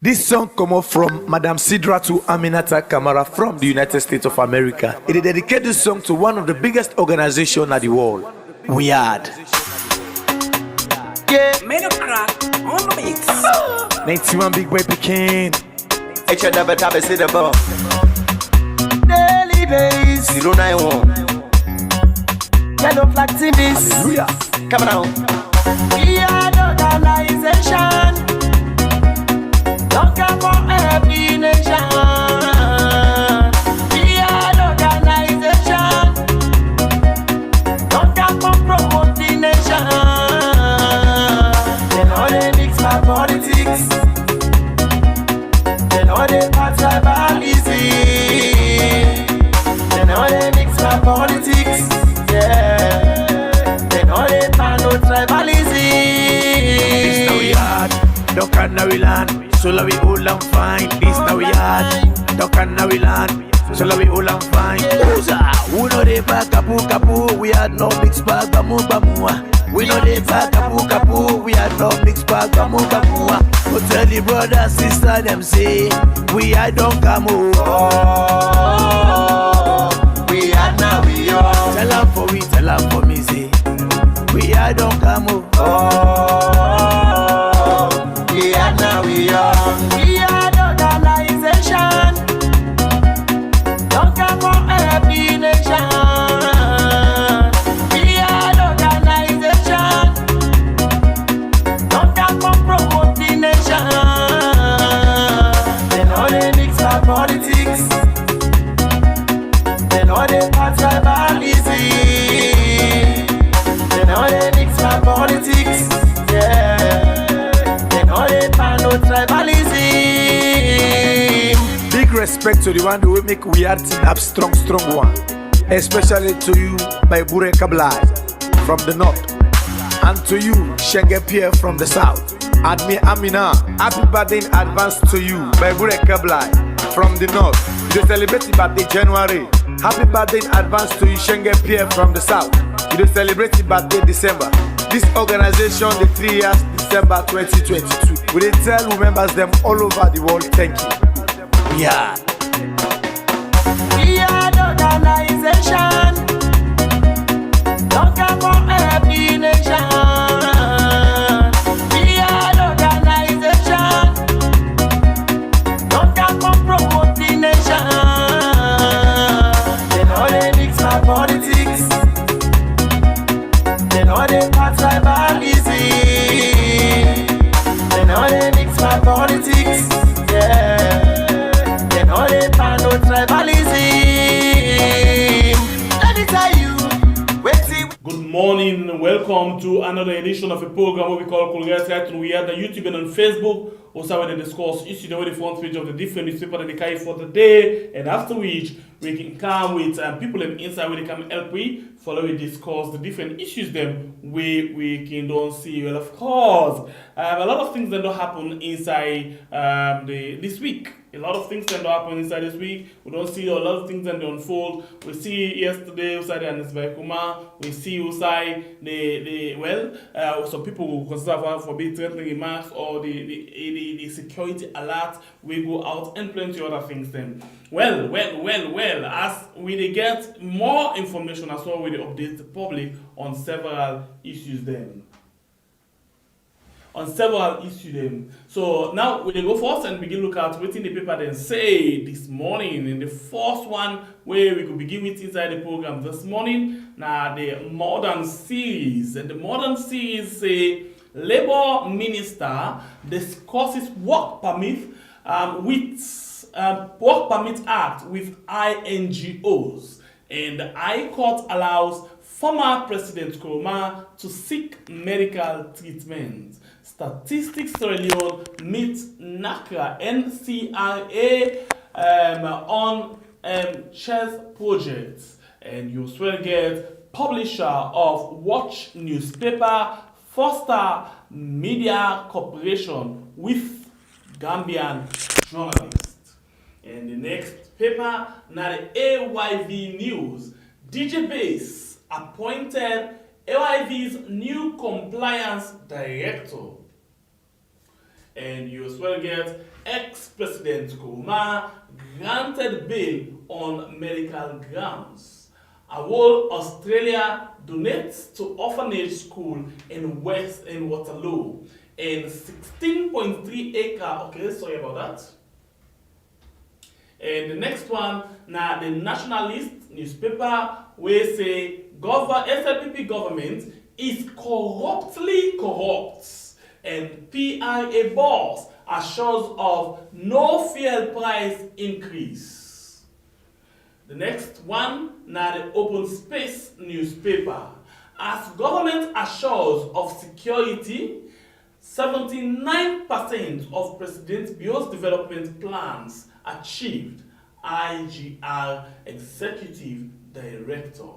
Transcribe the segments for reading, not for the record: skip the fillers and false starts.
This song come up from Madam Sidra to Aminata Kamara from the United States of America. It dedicated this song to one of the biggest organizations in the world, Weird. Yeah, made a crack on the mix. 91 big boy Pekin. H never tap it, the ball. Daily base 091. yellow flag TVs. Hallelujah. Come on. Weird organization. Don't come for every nation. Weird organization. Don't come for promote the nation. They know they mix my politics. They know they part tribalism. They know they mix my politics. Yeah. They know they part no tribalism. This now we hard, duck and now we land. So la we all and fine. This now we hard, duck and now we land. So la we all and fine. Who know they back kapu kapu? We had no mix bag bamu bamua. We know they back kapu kapu. We had no mix bag bamu bamua. Go tell the brother sister them say we had don't come over. We are now we are. Tell them for we, tell them for me say we had don't come over. We are now we are. We are the organization. Don't come for every nation. We are the organization. Don't come for promote the nation. They know they mix our politics. They know they part tribalism. They know they mix our politics. Yeah. They know they part no tribalism. Big respect to the one who will make Weird team up strong one. Especially to you, by Bure Kablai from the north. And to you, Shenge Pierre from the south. And me Amina, happy birthday in advance to you, by Bure Kablai from the north. You celebrate your birthday January. Happy birthday in advance to you, Shenge Pierre from the south. You celebrate your birthday December. This organization, the 3 years, December 2022. We dey tell who members them all over the world, thank you. Yeah. We are the organization. Don't come for every nation. We are the organization. Don't come for promote the nation. They know they mix my politics. They know they part tribalism. They know they mix my politics. Yeah. They know they part no tribalism. Let me tell you, wait till. Good morning, welcome to another edition of a program what we call Congress Right. We are on YouTube and on Facebook. Also, where they discuss issues over the front page of the different newspaper that they carry for the day, and after which we can come with people inside where they can help we follow we discuss the different issues them we can don't see. Well, of course, a lot of things that don't happen inside this week. A lot of things that don't happen inside this week. We don't see a lot of things that unfold. We see yesterday outside the Ernest we see outside some people who consider for being threatening remarks or the security alert. We go out and plenty other things then. Well, as we get more information as well, we update the public on several issues then. So now we go first and begin look at what in the paper then say this morning. In the first one where we could begin with inside the program this morning, now the modern series. And the modern series say Labour Minister discusses work permit Work Permit Act with INGOs, and the High Court allows former President Koroma to seek medical treatment. Statistics Sierra Leone meets NACRA NCRA on chess projects, and you will get publisher of Watch newspaper Foster Media Corporation with Gambian journalists. And the next paper, now the AYV News. DJ Base appointed AYV's new compliance director. And you as well get ex-President Koroma granted bail on medical grounds. A whole Australia donates to orphanage school in Waterloo. And 16.3 acre, okay, sorry about that. And the next one, now the Nationalist newspaper, where say SLPP government is corruptly corrupt, and PIA boss assures of no fuel price increase. The next one, now the Open Space newspaper, as government assures of security, 79% of President Bio's development plans achieved. IGR Executive Director.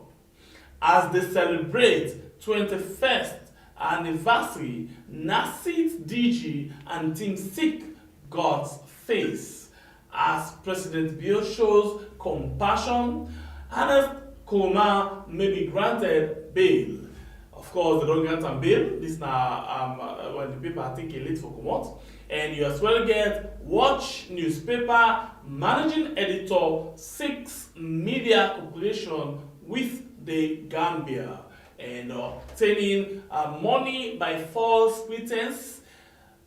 As they celebrate 21st anniversary, Nasit DG and Team Seek God's face. As President Bio shows compassion, Ernest Koroma may be granted bail. Of course, they don't grant him bail. This now when the paper take a late for Komot. And you as well get Watch newspaper managing editor 6 media cooperation with the Gambia and obtaining money by false pretense.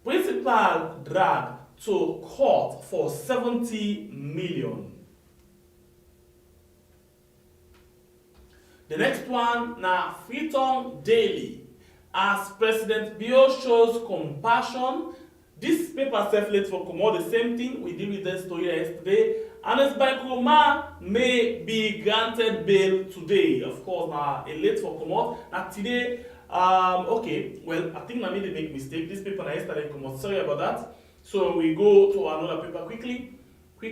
Principal drag to court for 70 million. The next one, now Freetown Daily. As President Bio shows compassion, this paper self-late for Komo, the same thing, we did with that story yesterday. Ernest by Koroma may be granted bail today. Of course, now a late for Komo. Now today, okay, well, I think I made a big mistake. This paper yesterday Komo, sorry about that. So we go to another paper quickly. We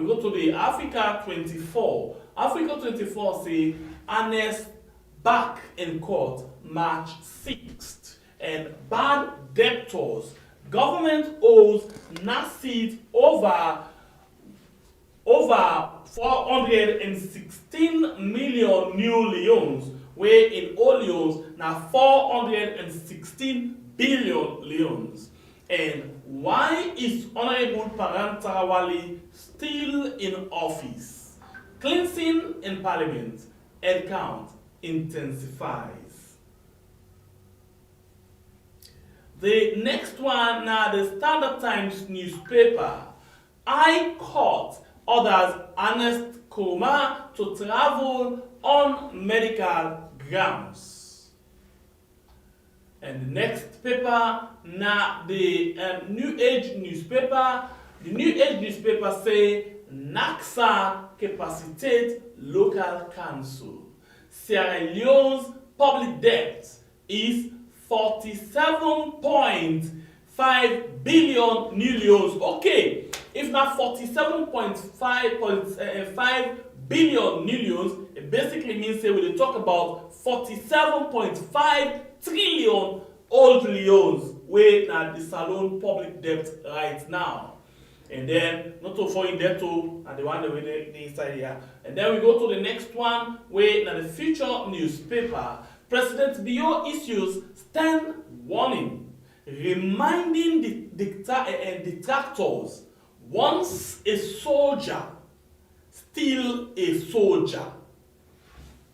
go to the Africa 24. Africa 24 say Ernest back in court March 6th, and bad debtors. Government owes Nasid over 416 million new leones, where in old leones now 416 billion leones. And why is Honorable Parantarawali still in office? Cleansing in Parliament, head count intensifies. The next one, now the Standard Times newspaper. High Court orders Ernest Koroma to travel on medical grounds. And the next paper, now the New Age newspaper. The New Age newspaper say NACSA capacitate local council. Sierra Leone's public debt is 47.5 billion new leones. Okay, if not 47.5 billion new leones, it basically means say we will talk about 47.5 trillion old leones where now the salon public debt right now. And then not to fall in debt to and the one that we the inside here. And then we go to the next one where now the Future newspaper. President Bio issues stern warning, reminding the detractors, once a soldier, still a soldier.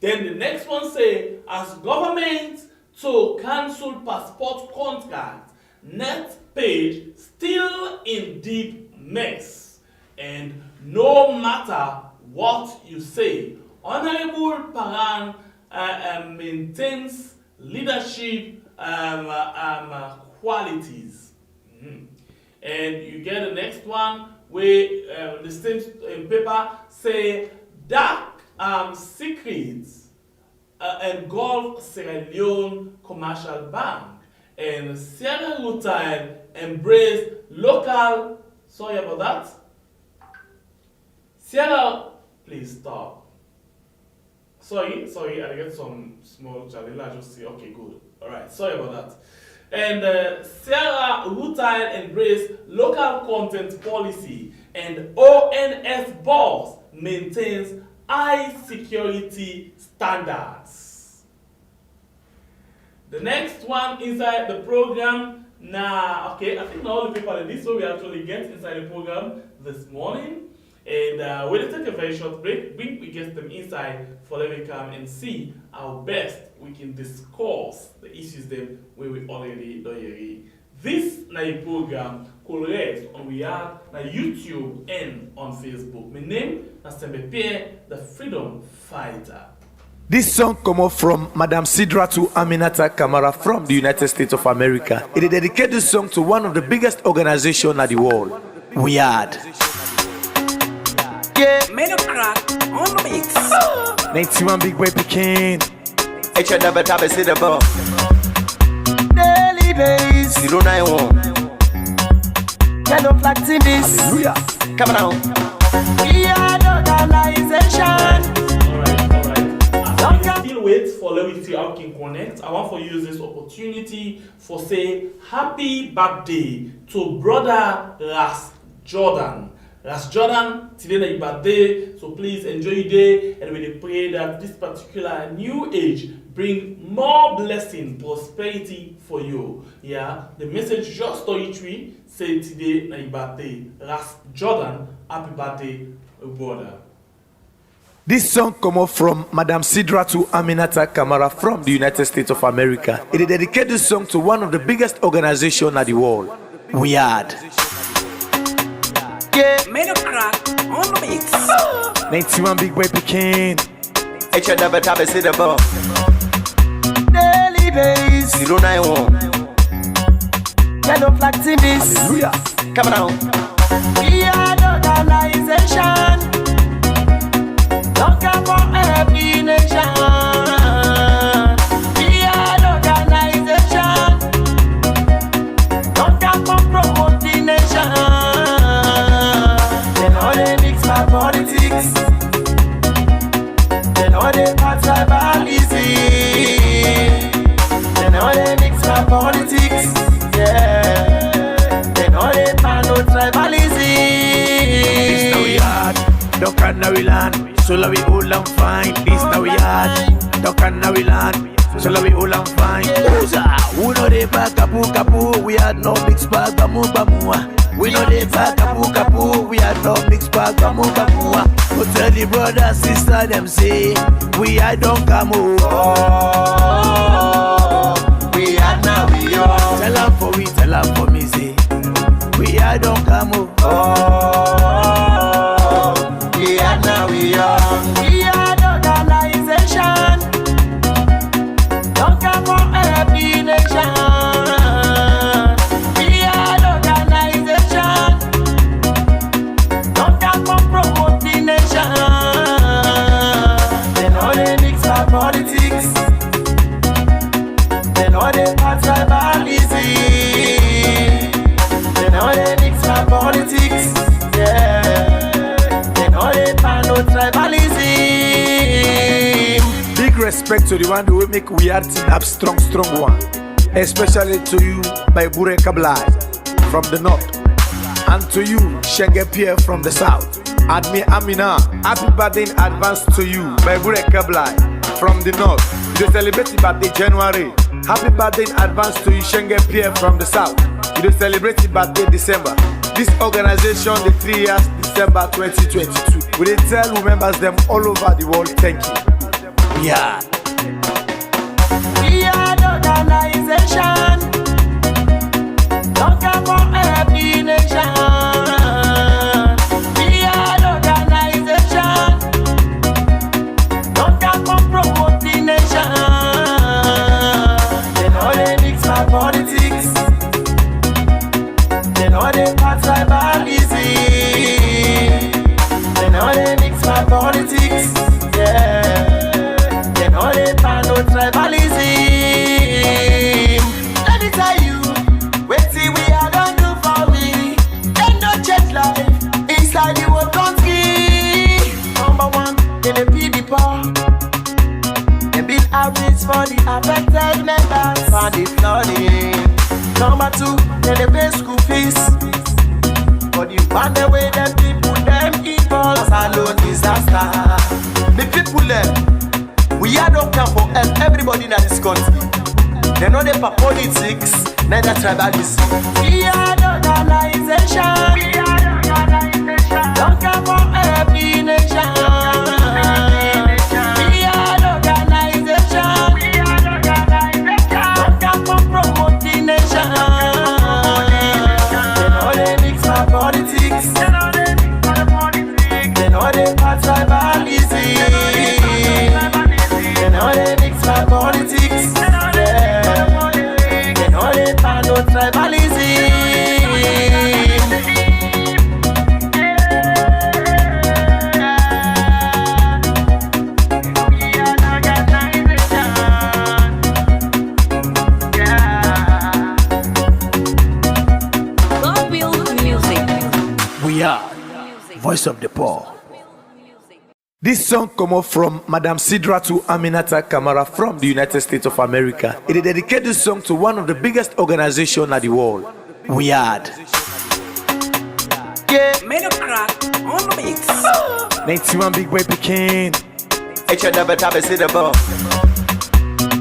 Then the next one say, as government to cancel passport contract, net page still in deep mess. And no matter what you say, Honorable Paran maintains leadership qualities. And you get the next one where the same paper say dark secrets engulf Sierra Leone Commercial Bank, and Sierra Leone embrace local. Sorry about that. Sierra, please stop. Sorry, I get some small challenge. I just see, okay, good. Alright, sorry about that. And Sierra Leone embrace local content policy, and ONS boss maintains high security standards. The next one inside the program, Now, okay, I think all the people in this, so we actually get inside the program this morning. And we'll take a very short break. We get them inside for them to come and see how best we can discuss the issues them where we already know. This program could rest on we are on YouTube and on Facebook. My name is Pierre, the Freedom Fighter. This song come up from Madam Sidratu Aminata Kamara from the United States of America. It is dedicated this song to one of the biggest organizations in the world, WEARD. Yeah, Made a crack on the mix. 91 big boy Pekin. daily base. 091. Yellow flag TVs. Hallelujah. Come on. We are the organization. Alright. Still wait for let me see how we can connect. I want to use this opportunity for say happy birthday to brother Ras Jordan. Ras Jordan, today is your birthday, so please enjoy your day, and we pray that this particular new age bring more blessing, prosperity for you. Yeah, the message just to each week say today is your birthday. Ras Jordan, happy birthday, brother. This song come up from Madam Sidratu Aminata Kamara from the United States of America. It is dedicated this song to one of the biggest organizations in the world, WEARD. Yeah, Made a crack on the mix. 91 big boy Pekin. daily base. 091. Yellow flag TVs. Hallelujah. Come on. We are the organization. Don't come for every nation. We are the organization. Don't come for promote the nation. They know they mix my politics. They know they part tribalism. They know they mix my politics. Yeah. They know they part no tribalism. This now we hard, don't can now we land, so la we all and fine. This now we hard, don't can now we land, so la we all and fine. Who know they back kapu, we had no mix bag bamu. We know they back kapu, we had no mix bag bamu. Go tell the brother, sister, them say, we had don't come over. We are now we are. Tell them for me, say, we had don't come over. We are now we are. We are the organization. Don't come for every nation. We are the organization. Don't come for promote the nation. They know they mix our politics. They know they part tribalism. They know they mix our politics. Yeah. They know they part no tribalism. Big respect to the one who will make WEARD team up strong one. Especially to you, by Bure Kablai from the north. And to you, Shenge Pierre from the south. Admi Amina, happy birthday in advance to you, by Bure Kablai from the north. You celebrate your birthday January. Happy birthday in advance to you, Shenge Pierre from the south. You celebrate your birthday December. This organization, the 3 years, December 2022. We tell members them all over the world, thank you. Yeah. We are the organization. Don't come for every nation. We are the organization. Don't come for promote the nation. They know they mix my politics. They know they part tribalism. They know they mix my politics. Yeah. They know they part no tribalism. Let me tell you, wait till we are gonna do for me. Ain't no change life inside the world country. Number one, they the people. They build outreach for the affected members for the flooding. Number two, they the pay school fees. But you find the way them people them involved. Alone disaster. The people them. We are don't come for help everybody in this country. They know they for politics, neither tribalism. We are the organization. Don't care for every nation. We are the organization. Don't care for promoting nation. They know they mix for politics. They know they for tribalism. They know they mix for politics. They know they for no tribalism. God build music. We are Voice of the Poor. This song come up from Madam Sidra to Aminata Kamara from the United States of America. It is dedicated this song to one of the biggest organizations at the world. We are. Yeah, Made a crack on the mix. 91 Big Boy Pekin. it's your double tap, see the ball.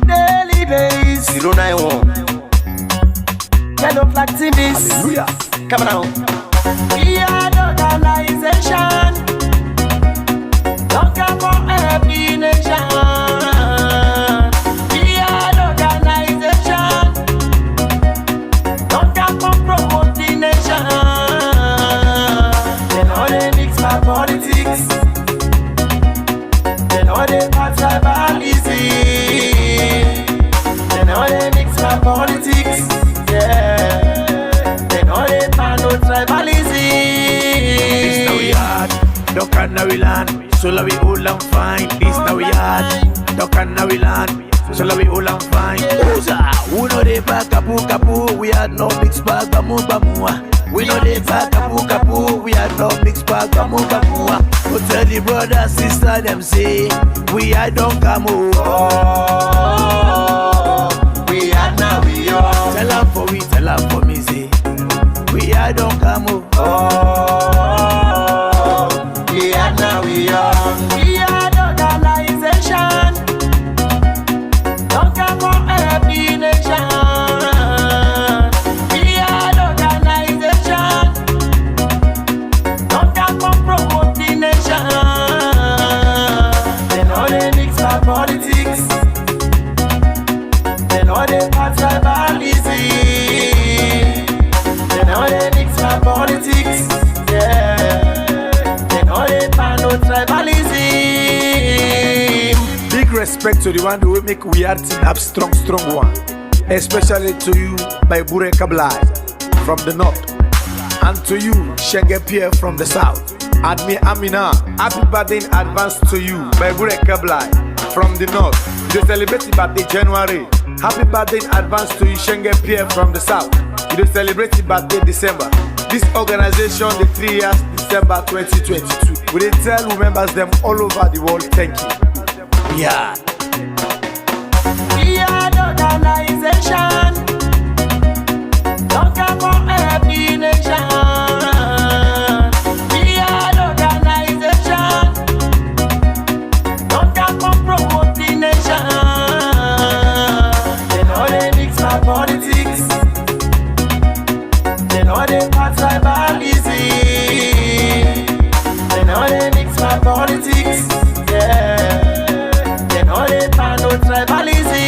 Daily days, 091. Yellow flag team this. Hallelujah. Come on. We are the organization. Don't care for every nation. We are the organization. Don't care for promoting nation. They know they mix my politics. They know they for tribalism. They know they mix my politics. Yeah. They know they for no tribalism. This now we hard, duck and now we land. So la we all and fine. This now we hard, duck and now we land. So la we all and fine. Uza, we know they back kapu kapu. We had no mix bag bamu bamua. We know they back kapu kapu. We had no mix bag bamu bamua. Go tell the brother sister them say we had don't come over. We are now we are. Tell them for we, tell them for me say we had don't come over. We are now we are. We are the organization. Don't care for every nation. We are the organization. Don't care for promoting nation. They know they mix for politics. They know they for tribalism. They know they mix for politics. Yeah. They know they for no tribalism. Big respect to the one who will make we are team up strong one. Especially to you, by Bure Kablai from the north. And to you, Shenge Pierre from the south. Admi Amina, happy birthday in advance to you, by Bure Kablai from the north. You celebrate your birthday January. Happy birthday in advance to you, Shenge Pierre from the south. You celebrate your birthday December. This organization, the 3 years, December 2022. We dey tell who members them all over the world, thank you. Yeah. We are the organization. Don't care for every nation. We are the organization. Don't care for promoting nation. They know they mix my politics. They know they for tribalism. They know they mix my politics. Yeah. They know they for no tribalism.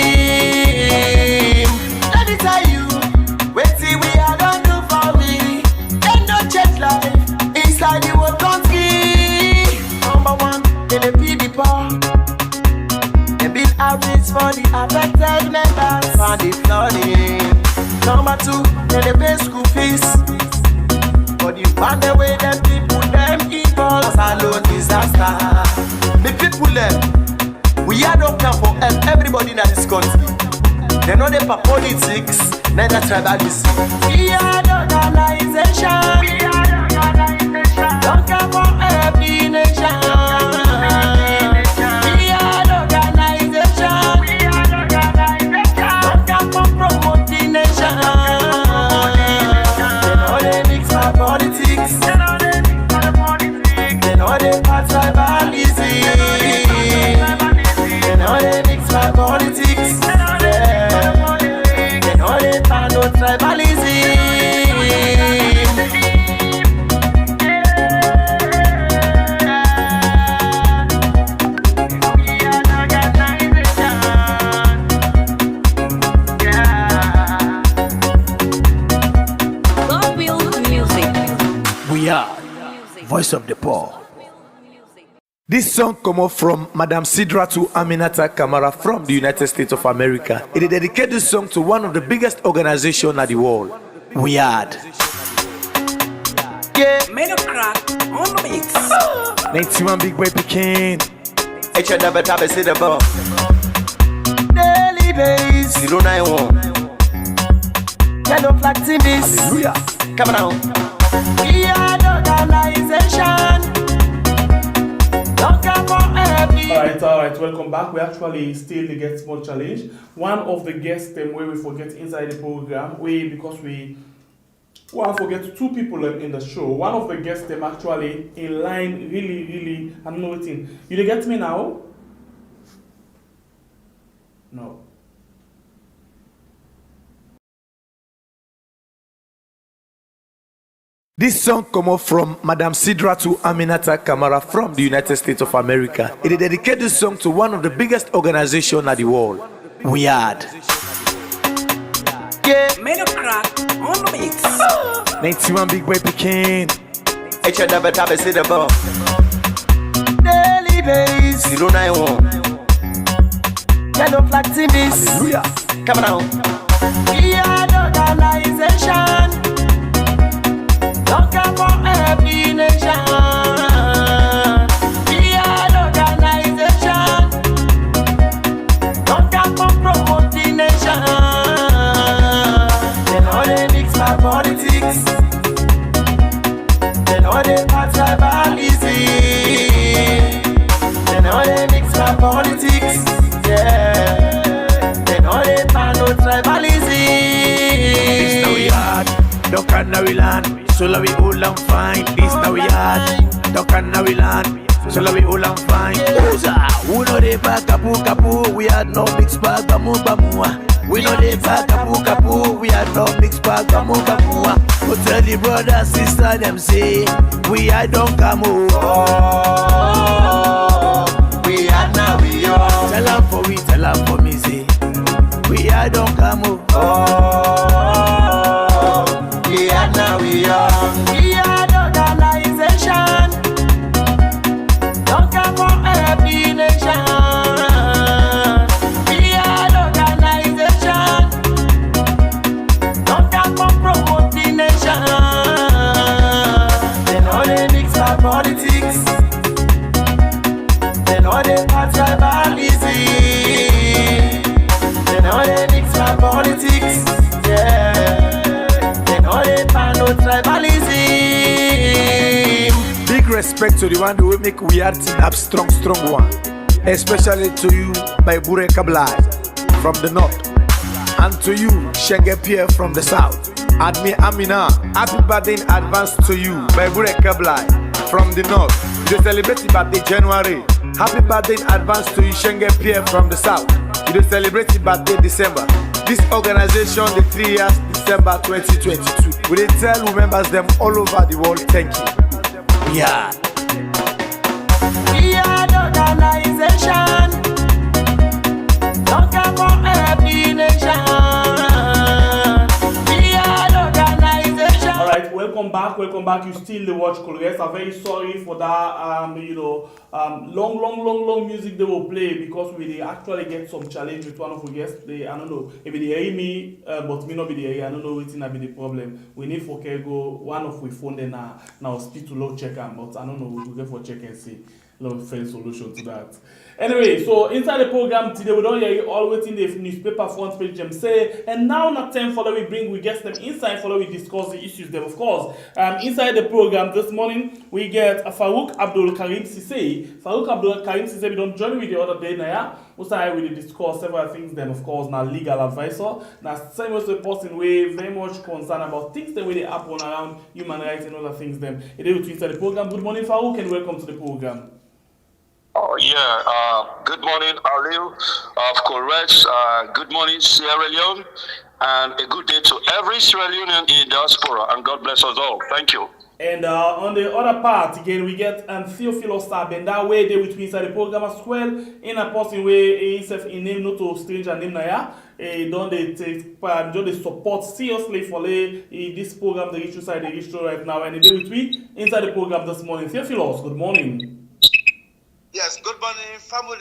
Let me tell you, wait till we are gonna do for me. Ain't no change life inside the world country. Number one, in the people. They build outreach for the affected members for the flooding. Number two, then they pay school fees. But you find the way them people them evil alone disaster. The people them, we are don't care for everybody in this country. They know they for politics, neither tribalism. We are the organization. Don't care for every nation. We are the organization. Don't care for promoting nation. They know they mix for politics. They know they for tribalism. They know they mix for politics. Yeah. We are Voice of the Poor. This song come up from Madam Sidratu Aminata Kamara from the United States of America. It is dedicated this song to one of the biggest organizations in the world. We are. Yeah. Made a crack on the mix. 91 big boy Pekin. H never tap see the ball. Daily days. 091. Yellow flag TVs. Hallelujah. Come on. We are the organization. Don't come for every. Alright, welcome back. We actually still the Get Small Challenge. One of the guests where we forget inside the program, because we forget two people in the show. One of the guests actually in line really, I'm not waiting. You get me now? No. This song come up from Madam Sidratu Aminata Kamara from the United States of America. It is dedicated this song to one of the biggest organizations in the world. We are. Yeah. Made a crack on the mix. 91 big boy Pekin. H never tap see the ball. Daily days. 091. Yellow flag TVs. Hallelujah. Come on. We are the organization. Don't come for every nation. We are the organization. Don't come for promoting nation. They know they mix my politics. They know they part tribalism. They know they mix my politics. Yeah. They know they part no tribalism. This now we are. Don't can now we land. So la we all and fine. This now we are. Don't can now we land. So la we all and fine. Who know they back kapu. We are no mix bag bamu. We know they back kapu. We are no mix bag bamu. Go tell the brother sister them say we are don't come over. We are now we are. Tell them for me say we are don't come over. We are now we are. We are the organization. Don't come for every nation. We are the organization. Don't come for promoting nation. They know they mix our politics. They know they part tribalism. They know they mix our politics. Yeah. Tribalism. Big respect to the one who will make we are team up strong one. Especially to you, by Bure Kablai from the north. And to you, Shenge Pierre from the south. Admi Amina, happy birthday in advance to you, by Bure Kablai from the north. You celebrate your birthday January. Happy birthday in advance to you, Shenge Pierre from the south. You celebrate your birthday December. This organization, the 3 years, December 2022. We tell who members them all over the world, thank you. Yeah. We are the organization. Don't come for every nation. We are the organization. Alright, welcome back. You still watch Colgate. I'm very sorry for that long music they will play because we actually get some challenge with one of the guests. I don't know if they hear me, but me not be the I don't know what's be the problem. We need for go one of we phone then now speak to low check but I don't know we'll get for check and see fair solution to that. Anyway, so inside the program today, we don't hear all waiting the newspaper front page them say, and now not time for we get them inside for we discuss the issues them of course. Inside the program this morning we get Farouk Abdul Karim Sise. Farouk Abdul Karim Sise we don't join with the other day now. Also I will discuss several things them of course now legal advisor. Now same as the person we very much concerned about things that really happen around human rights and other things them. It is inside the program. Good morning Farouk and welcome to the program. Oh, yeah. Good morning, Aliu of Correct. Good morning, Sierra Leone. And a good day to every Sierra Leonean in diaspora. And God bless us all. Thank you. And on the other part, again, we get Theophilus Stab, and that way they will be inside the program as well. In a person way, himself in name, not to stranger name, don't they take part, don't they support seriously for this program, the issue side, the issue right now, and they with me inside the program this morning. Theophilos, good morning. Yes, good morning, family.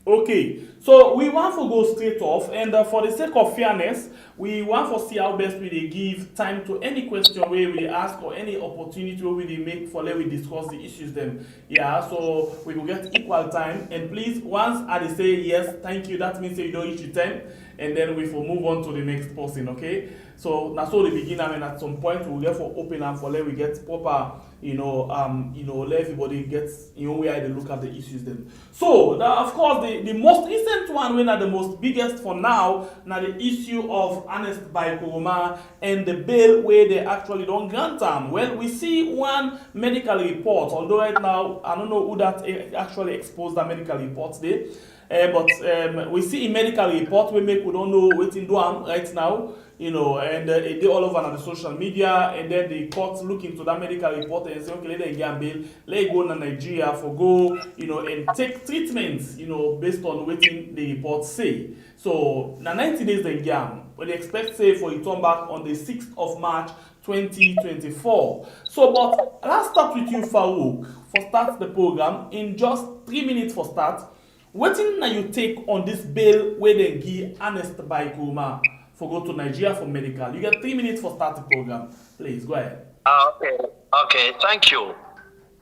Okay, so we want to go straight off, and for the sake of fairness, we want to see how best we give time to any question where we ask or any opportunity where we make for let we discuss the issues them. Yeah, so we will get equal time, and please, once I say yes, thank you, that means you don't reach the time, and then we will move on to the next person, okay? So that's all the beginning, and at some point we'll therefore open up for let we get proper, let everybody gets where they look at the issues then. So of course the most recent one, when are the most biggest for now, now the issue of Ernest by Koroma and the bail where they actually don't grant them. Well, we see one medical report, although right now I don't know who that actually exposed the medical reports there. But we see a medical report we don't know what in doing right now, and they all over on the social media, and then the court look into that medical report and say, okay, let them get bail, let go to Nigeria for go, and take treatments, based on what the report say. So now 90 days they get, but they expect say for it turn back on the 6th of March 2024. So, but let's start with you, Farouk, for start the program in just 3 minutes for start. What now you take on this bail where they give Ernest by Koroma for go to Nigeria for medical? You get 3 minutes for start the program. Please go ahead. Okay, thank you.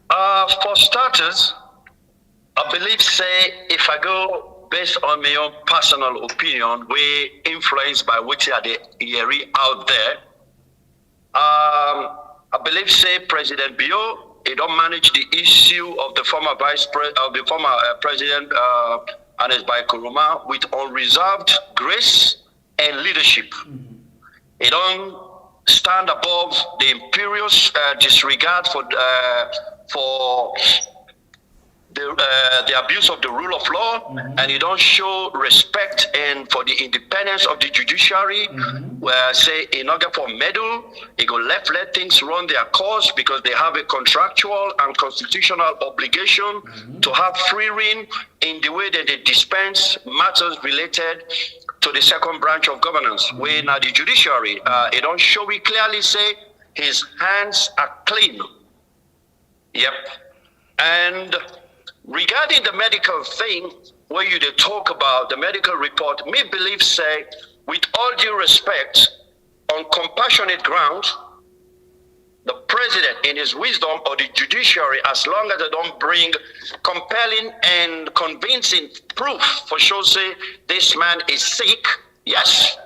For starters, I believe say if I go based on my own personal opinion, we influenced by what are the hearing out there. I believe say President Bio, he don't manage the issue of the former president Ernest by Koroma with unreserved grace and leadership. He don't stand above the imperious disregard for the abuse of the rule of law, and he don't show respect and for the independence of the judiciary, where say in order for medal, he go let things run their course because they have a contractual and constitutional obligation to have free rein in the way that they dispense matters related to the second branch of governance. Where now the judiciary, it don't show, we clearly say his hands are clean. Yep. And regarding the medical thing, where you they talk about the medical report, me believe say, with all due respect, on compassionate ground, the president in his wisdom or the judiciary, as long as they don't bring compelling and convincing proof for sure say this man is sick, yes,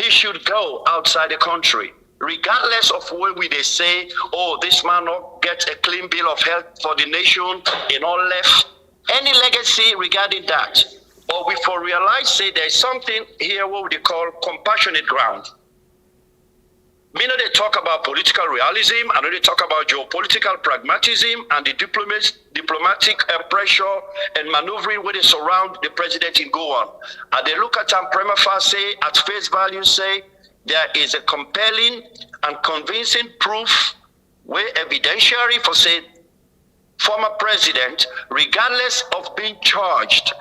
he should go outside the country. Regardless of what we they say, oh, this man not get a clean bill of health for the nation, in all left, any legacy regarding that. But we for realize say there's something here what they call compassionate ground. Me know they talk about political realism, I know they talk about geopolitical pragmatism and the diplomatic pressure and maneuvering where they surround the president in go on. And they look at them prima facie, at face value say, there is a compelling and convincing proof where evidentiary for say former president, regardless of being charged.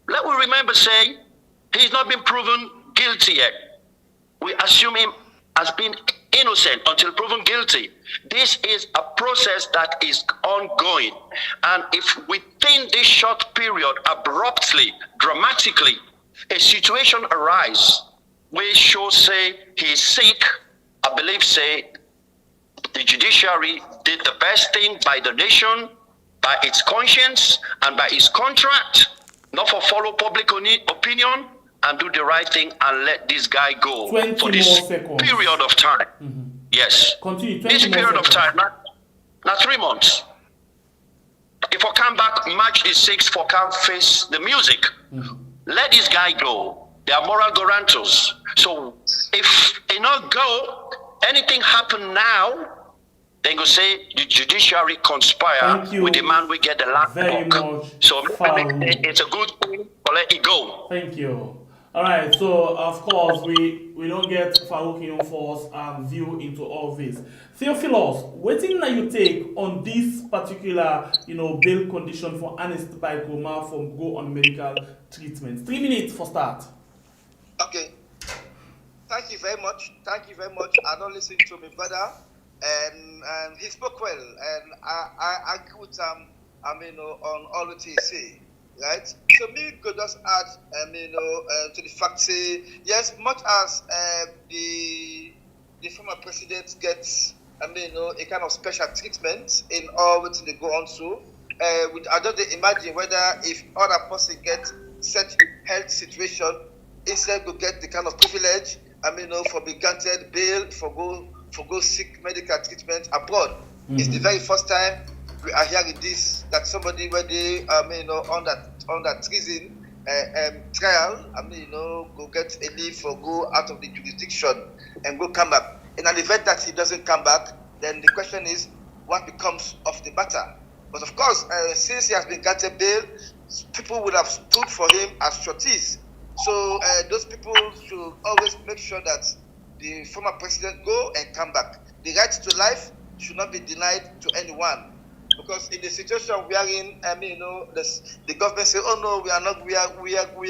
Let me remember say he's not been proven guilty yet. We assume him as being innocent until proven guilty. This is a process that is ongoing. And if within this short period, abruptly, dramatically, a situation arises where show say he's sick, I believe say the judiciary did the best thing by the nation, by its conscience, and by its contract, not for follow public opinion, and do the right thing and let this guy go for this period of time. Yes. Continue. This period of time, not 3 months. If I come back March the 6th for come face the music, let this guy go. They are moral guarantors. So if they not go, anything happen now, they go say the judiciary conspire with the man we get the land book. So it's a good thing to let it go. Thank you. All right, so of course we don't get Farouk Force view into all this. Theophilos, what thing that you take on this particular bail condition for Ernest by Koroma from go on medical treatment? 3 minutes for start. Okay. Thank you very much. Thank you very much. I don't listen to my brother, and he spoke well, and I agree with on all what he say. Right, so me could just add, to the fact say yes, much as the former president gets, a kind of special treatment in all what they go on to. I don't imagine whether if other person get such health situation, instead to get the kind of privilege, for be granted bail for go seek medical treatment abroad. It's the very first time we are hearing this, that somebody where they on that treason trial, go get a leave for go out of the jurisdiction and go come back. In an event that he doesn't come back, then the question is what becomes of the matter. But of course, since he has been granted bail, people would have stood for him as sureties. So those people should always make sure that the former president go and come back. The right to life should not be denied to anyone. Because in the situation we are in, the government say, "Oh no, we are not. We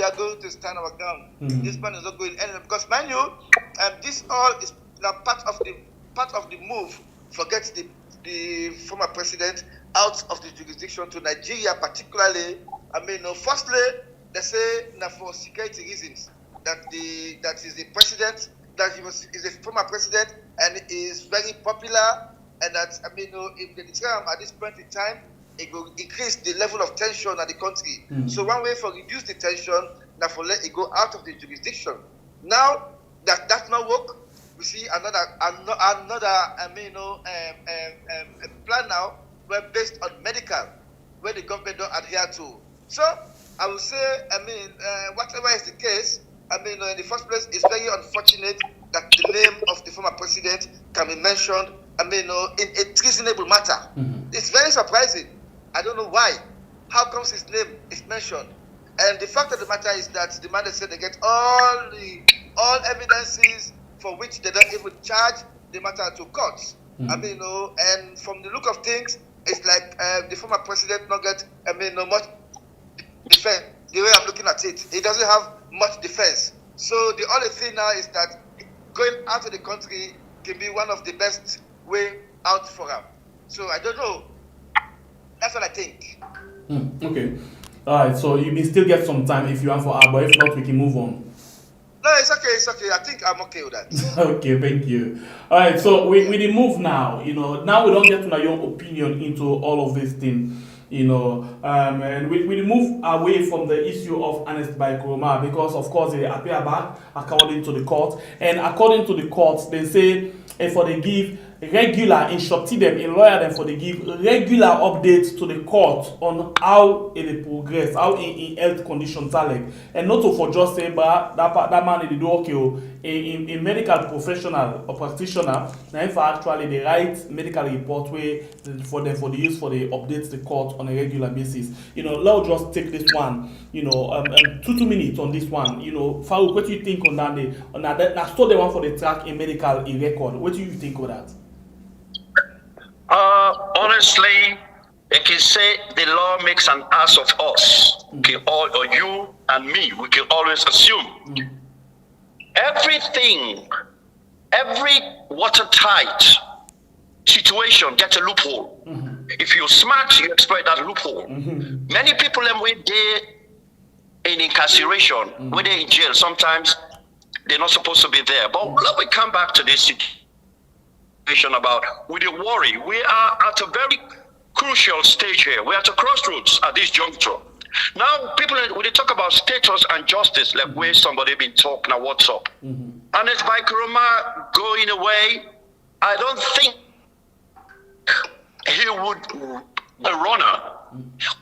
are going to stand our ground. This man is not going anywhere." Because mind you, this all is part of the move. Forget the former president out of the jurisdiction to Nigeria, particularly. Firstly, they say that for security reasons that is the president, that is a former president and is very popular. And that, if they declare at this point in time, it will increase the level of tension in the country. So one way for reduce the tension, now for let it go out of the jurisdiction. Now that not work, we see another plan now, where based on medical, where the government don't adhere to. So I will say, whatever is the case, in the first place, it's very unfortunate that the name of the former president can be mentioned, in a treasonable matter. It's very surprising. I don't know why. How comes his name is mentioned? And the fact of the matter is that the man said they get all evidences for which they don't even charge the matter to courts. And from the look of things, it's like the former president not get, much defense. The way I'm looking at it, he doesn't have much defense. So the only thing now is that going out of the country can be one of the best way out for him. So I don't know. That's what I think. Okay. All right. So you may still get some time if you want for our, but if not, we can move on. No, it's okay. It's okay. I think I'm okay with that. Okay, thank you. All right. So we move now. Now we don't get to know your opinion into all of this thing. And we move away from the issue of Ernest by Koroma because, of course, they appear back according to the court. And according to the courts, they say for they give regular, instructed them, in lawyer them for they give regular updates to the court on how it progress, how in health conditions are like. And not to for just say, but that man in the do okay, a medical professional or practitioner, now if actually they write medical report way for them for the use for the updates the court on a regular basis. Let's just take this one, 2 minutes on this one. Farouk, what do you think on that? On that still the one for the track in medical record. What do you think of that? Honestly, I can say the law makes an ass of us. Okay, all or you and me, we can always assume everything, every watertight situation gets a loophole. If you're smart, you exploit that loophole. Many people when they're in incarceration, when they're in jail, sometimes they're not supposed to be there. But let me come back to this situation about with the worry. We are at a very crucial stage here. We're at a crossroads at this juncture. Now, people, when they talk about status and justice, like where somebody been talking now, what's up? And it's by Koroma going away. I don't think he would the runner.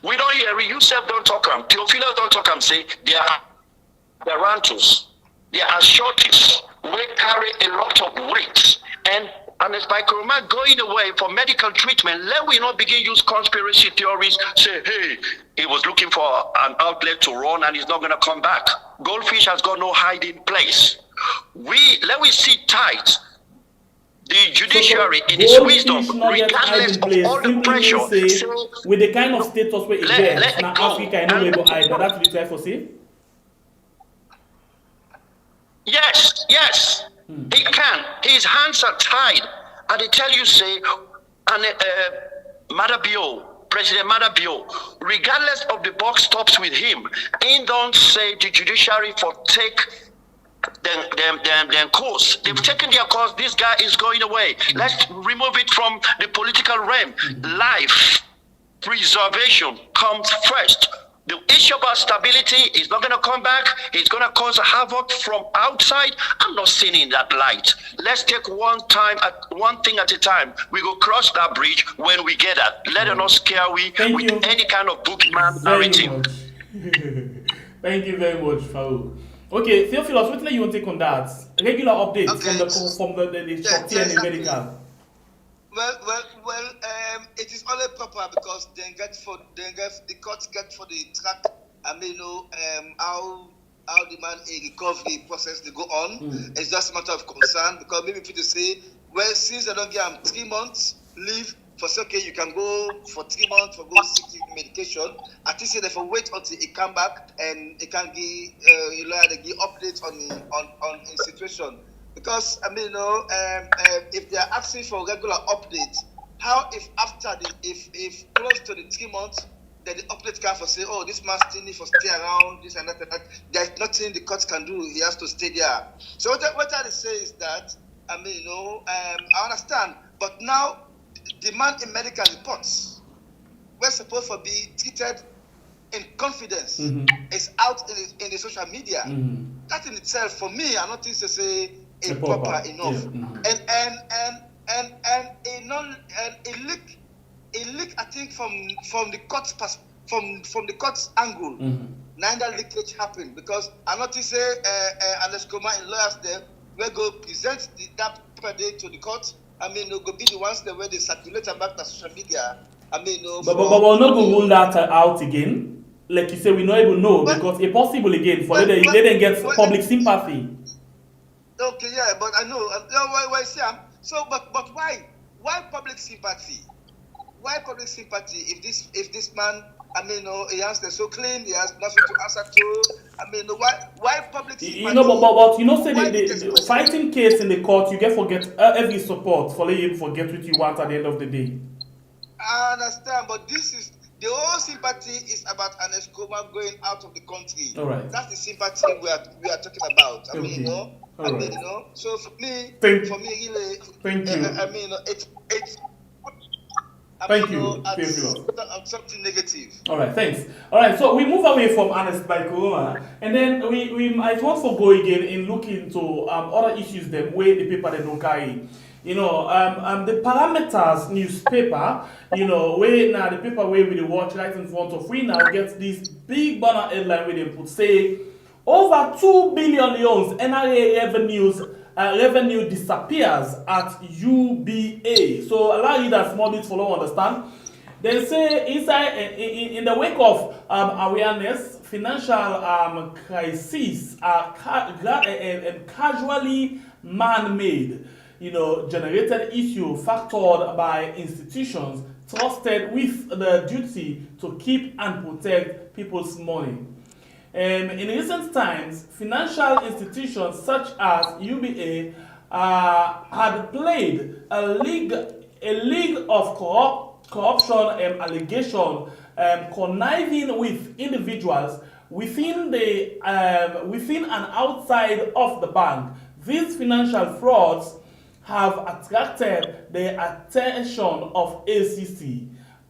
We don't hear Yusuf don't talk him. Theophilus don't talk him. Say there are rentals, there are shortages. We carry a lot of weight, and Ernest by Koroma going away for medical treatment, let we not begin use conspiracy theories, say, hey, he was looking for an outlet to run and he's not going to come back. Goldfish has got no hiding place. Let we sit tight. The judiciary, in its wisdom, regardless of all the pressure, with the kind of status where it gets, now Africa is not able to hide. That's what you try for say? Yes, yes. He can. His hands are tied. And they tell you, say, and President Madabio, regardless of the buck stops with him, he don't say the judiciary for take them course. They've taken their course. This guy is going away. Let's remove it from the political realm. Life preservation comes first. The issue about stability is not going to come back. It's going to cause havoc from outside. I'm not seeing in that light. Let's take one thing at a time. We go cross that bridge when we get that. Let us not scare with any kind of boogeyman narrative. Thank you very much, Farouk. Okay, Theophilus, what do you want to take on that? Regular updates from the structure and the medical. Well, it is only proper because the courts get for the track. I mean, how the man a recovery process they go on. It's just a matter of concern because maybe people say, well, since they don't give him 3 months leave, for okay, you can go for 3 months for go seek medication. At least they for wait until he come back and he can give give updates on his situation. Because I mean, if they are asking for regular updates, how if after if close to the 3 months, then the update can for say, oh, this man still need for stay around this and that and that. There's nothing the court can do. He has to stay there. So what I say is that I mean, I understand, but now the man in medical reports were supposed to be treated in confidence is out in the social media. That in itself, for me, I don't think to say is proper enough. And a leak, I think from the court's from the court's angle, neither leakage happened because I noticed Ernest in lawyers there will go present that paper day to the court. I mean, they'll go be the ones that where they circulate back to social media. I mean, but we're not going to rule that out again. Like you say, we not even know because it's possible again for they didn't get public sympathy. Okay, yeah, but I know. Why Sam? So, but why? Why public sympathy? Why public sympathy? If this man, I mean, he has the so clean, he has nothing to answer to. I mean, why public sympathy? You know, but say the fighting case in the court, you forget every support for letting you forget what you want at the end of the day. I understand, but this is the whole sympathy is about Ernest going out of the country. All right. That's the sympathy we are talking about. I mean, I mean, so for me, really, thank you. I mean, it's. Thank you. Something negative. All right, thanks. All right, so we move away from Ernest by Koroma, and then we might want to go again in looking into other issues them where the paper they don't carry. The Parameters newspaper, where now the paper where we watch right in front of we now gets this big banner headline where they put say over 2 billion leones NRA revenue disappears at UBA. So allow you that small bit follow understand. They say inside in the wake of awareness, financial crises are casually man-made, generated issue factored by institutions trusted with the duty to keep and protect people's money. In recent times, financial institutions such as UBA had played a league of corruption allegation, conniving with individuals within and outside of the bank. These financial frauds have attracted the attention of ACC,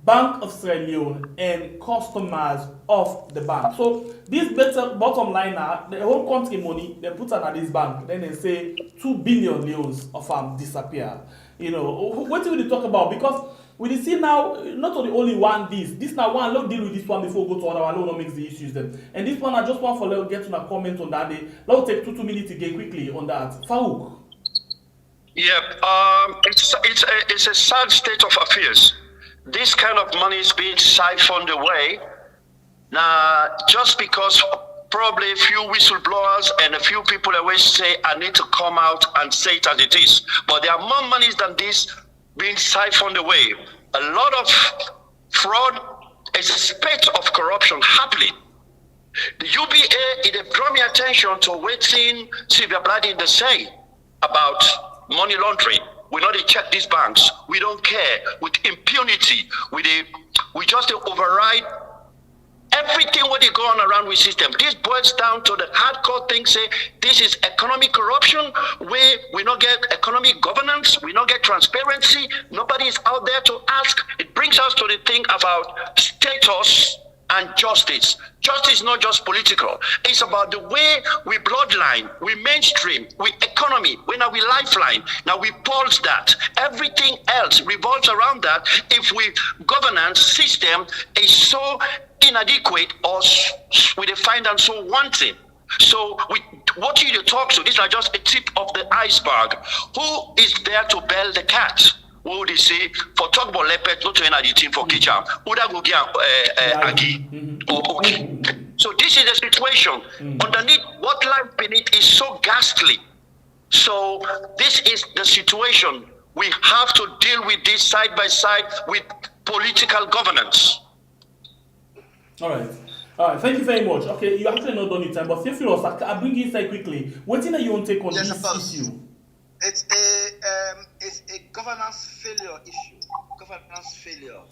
Bank of Sierra Leone, and customers of the bank. So this bottom line now, the whole country money they put at this bank, then they say 2 billion leones of disappear. What do we talk about? Because we see now not only one this now one let's deal with this one before we go to another one makes the issues them. And this one I just want for get to a comment on that. Let's take 2 minutes again quickly on that. Farouk. It's a sad state of affairs. This kind of money is being siphoned away now, just because probably a few whistleblowers and a few people always say, I need to come out and say it as it is. But there are more monies than this being siphoned away. A lot of fraud, a spate of corruption happening. The UBA, it draw me attention to waiting Sylvia Bladin to say about money laundering. We know they check these banks. We don't care. With impunity, we just override everything what they go on around with system. This boils down to the hardcore thing, say this is economic corruption, where we not get economic governance, we not get transparency, nobody is out there to ask. It brings us to the thing about status and justice. Justice is not just political. It's about the way we bloodline, we mainstream, we economy, we lifeline. Now we pulse that. Everything else revolves around that. If we governance system is so inadequate or we find them so wanting. So what you talk to, these are just a tip of the iceberg. Who is there to bail the cat? What would they say? For talk about lepet, not to the team for kitchen. Uda go get agi or okay. So this is the situation. Underneath, what lies beneath is so ghastly. So this is the situation. We have to deal with this side by side with political governance. All right. Thank you very much. Okay, you actually not done it time, but Theophilus, I'll bring you inside quickly. What do you want to take on this issue? It's a governance failure issue. Governance failure.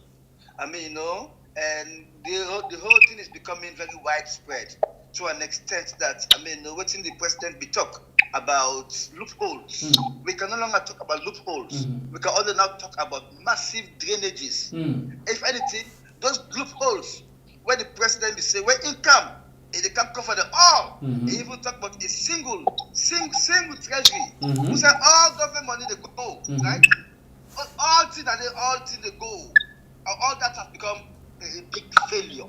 I mean, and the whole thing is becoming very widespread to an extent that, what's in the president be talk about loopholes. We can no longer talk about loopholes. We can only now talk about massive drainages. If anything, those loopholes where the president will say, where income, they can't cover them all. They even talk about a single treasury. Who say all government money they go, right? All things they go. All that has become a big failure.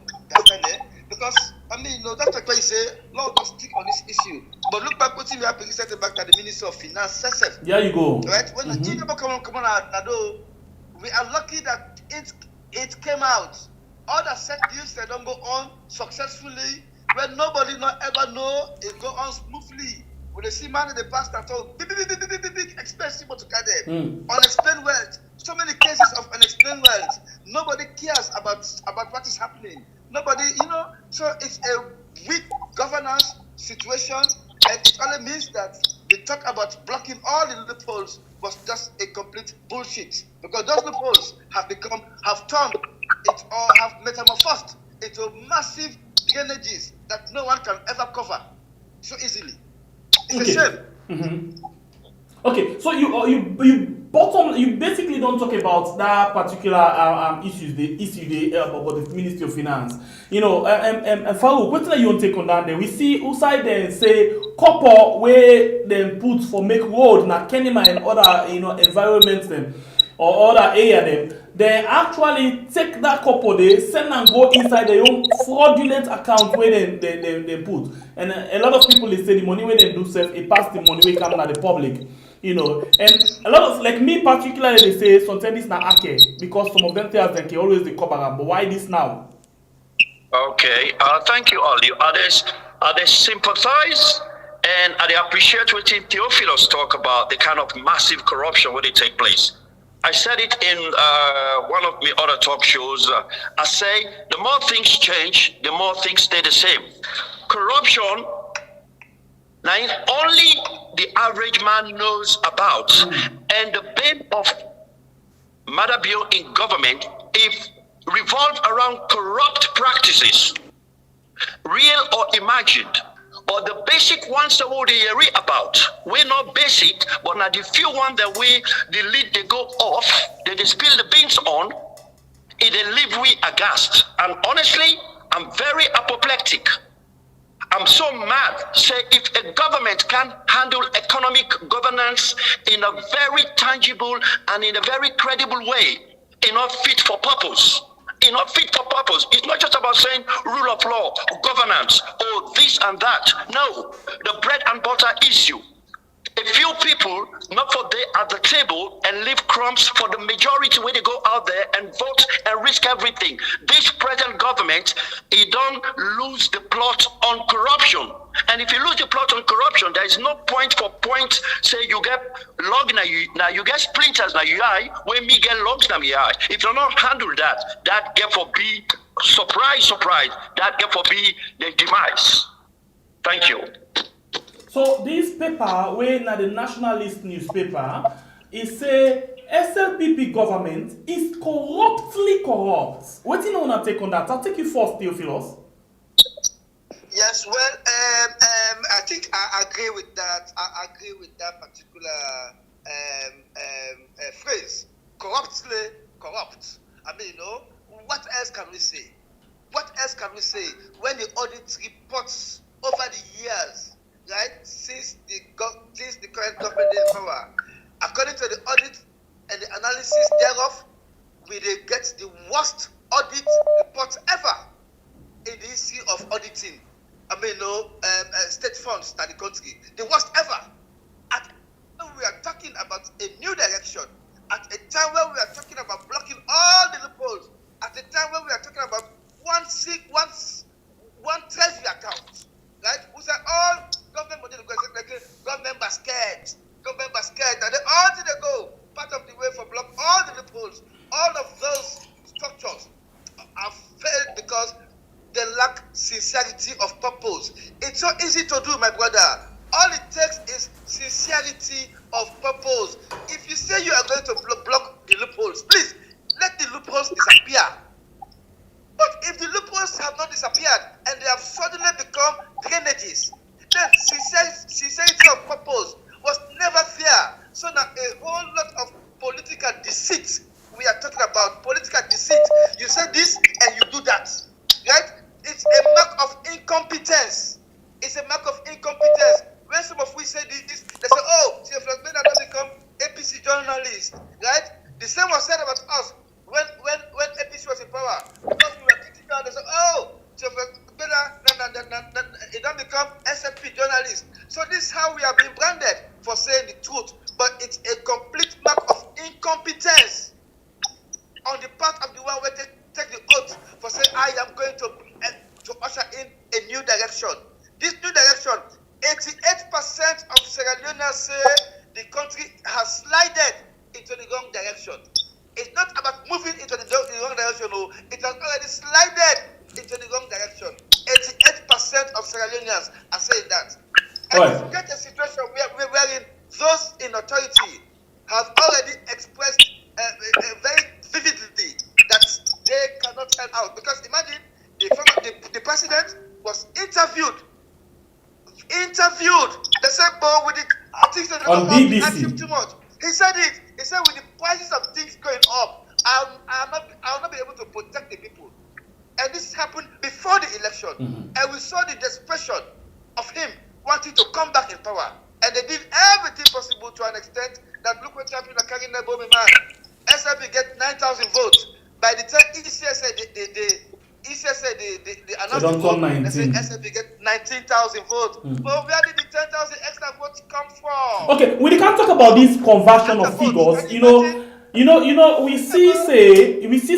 Because that's why you say, Lord, don't stick on this issue. But look back what we have been set back at the Minister of Finance. There you go. Right? When the G come on, we are lucky that it came out. All the set deals that don't go on successfully, when nobody not ever know it go on smoothly. When they see money, they pass that all big expensive to get them. Unexplained wealth. So many cases of unexplained wealth. Nobody cares about what is happening. Nobody, so it's a weak governance situation, and it only means that they talk about blocking all the loopholes was just a complete bullshit. Because those loopholes have turned it or have metamorphosed into massive drainages that no one can ever cover so easily. It's a shame. Okay, so you basically don't talk about that particular issue about the Ministry of Finance. And Farouk, what do you want to take on that? Then we see outside there say copper where them put for make road na Kenima and other environments them or other area them. They actually take that copper, they send and go inside their own fraudulent account where they put. And a lot of people they say the money where they do self, it pass the money where come to the public. And a lot of, like me particularly, they say sometimes it's not okay because some of them tell us they can always they cover up. But why this now? Okay, thank you, Ali. Are they sympathize and are they appreciate what Theophilus talk about the kind of massive corruption where they take place? I said it in one of my other talk shows. I say the more things change, the more things stay the same. Corruption, now only the average man knows about, and the bane of Madabio in government if revolve around corrupt practices, real or imagined. Or the basic ones that we hear about, we're not basic, but now the few ones that the lead they go off, they spill the beans on, it they leave we aghast. And honestly, I'm very apoplectic. I'm so mad. Say if a government can handle economic governance in a very tangible and in a very credible way, enough fit for purpose. Not fit for purpose. It's not just about saying rule of law, governance, or this and that. No, the bread and butter issue. a few people not for they at the table and leave crumbs for the majority when they go out there and vote and risk everything. This present government, it don't lose the plot on corruption. And if you lose the plot on corruption, there is no point for point. Say you get log now you get splinters now you eye when me get logs now you eye. If you don't handle that, that get for be surprise, that get for be the demise. Thank you. So this paper, when the Nationalist newspaper, is say SLPP government is corruptly corrupt. What do you want to take on that? I'll take you first, Theophilus. Yes, well, I think I agree with that. I agree with that particular phrase. Corruptly corrupt. I mean, what else can we say? What else can we say when the audit reports over the years, right, since the current government is in power, according to the audit and the analysis thereof, we get the worst audit report ever in the history of auditing. I mean, state funds in the country, the worst ever. We are talking about a new direction. At a time where we are talking about blocking all the loopholes. At a time where we are talking about one treasury account, right? We say all government money, government are scared, and they all did they go part of the way for block all the loopholes. All of those structures have failed because they lack sincerity of purpose. It's so easy to do, my brother. All it takes is sincerity of purpose. If you say you are going to block the loopholes, please let the loopholes disappear. But if the loopholes have not disappeared and they have suddenly become drainages, then sincerity of purpose was never there. So now a whole lot of political deceit, we are talking about political deceit. You say this and you do that, right? It's a mark of incompetence. It's a mark of incompetence. When some of we say this, they say, oh, Chief Flagman has become APC journalist, right? The same was said about us when APC was in power. Because we were kicking down, they said, oh, Chief Flagman, it don't become SFP journalist. So this is how we are being branded for saying the truth. But it's a complete mark of incompetence on the part of the one who take the oath for saying, I am going to usher in a new direction. This new direction, 88% of Sierra Leoneans say the country has slided into the wrong direction. It's not about moving into the wrong direction, no. It has already slided into the wrong direction. 88% of Sierra Leoneans are saying that. And if you get a situation wherein those in authority have already expressed very vividly that they cannot help out. Because imagine the president was interviewed. They said, "Boy, with it, I think that on BBC too much." He said it. He said, "With the prices of things going up, I'll not be able to protect the people." And this happened before the election, and we saw the desperation of him wanting to come back in power. And they did everything possible to an extent that look what happened to carrying the bomb man. SLP get 9,000 votes. By the time ECSA they announced the vote, they said SLP get 19,000 votes. But where did the 10,000 extra votes come from? Okay, we can't talk about this conversion of figures. We see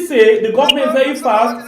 say the government very fast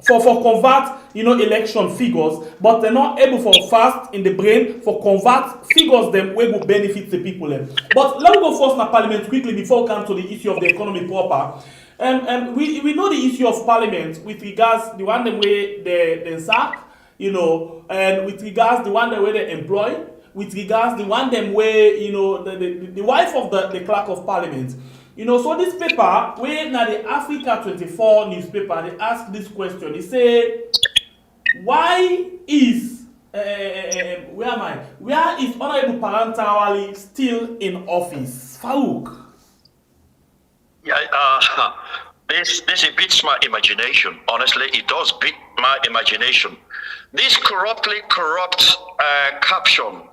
for convert election figures, but they're not able for fast in the brain for convert figures them where will benefit the people. But let me go first na parliament quickly before we come to the issue of the economy proper. We know the issue of parliament with regards the one the way they sack, and with regards the one the way they employ, with regards the one them way the wife of the clerk of parliament. So this paper, where now the Africa 24 newspaper, they ask this question. They say, why is where is Honorable Parantawali still in office? Farouk. Yeah, this beats my imagination. Honestly, it does beat my imagination. This corrupt caption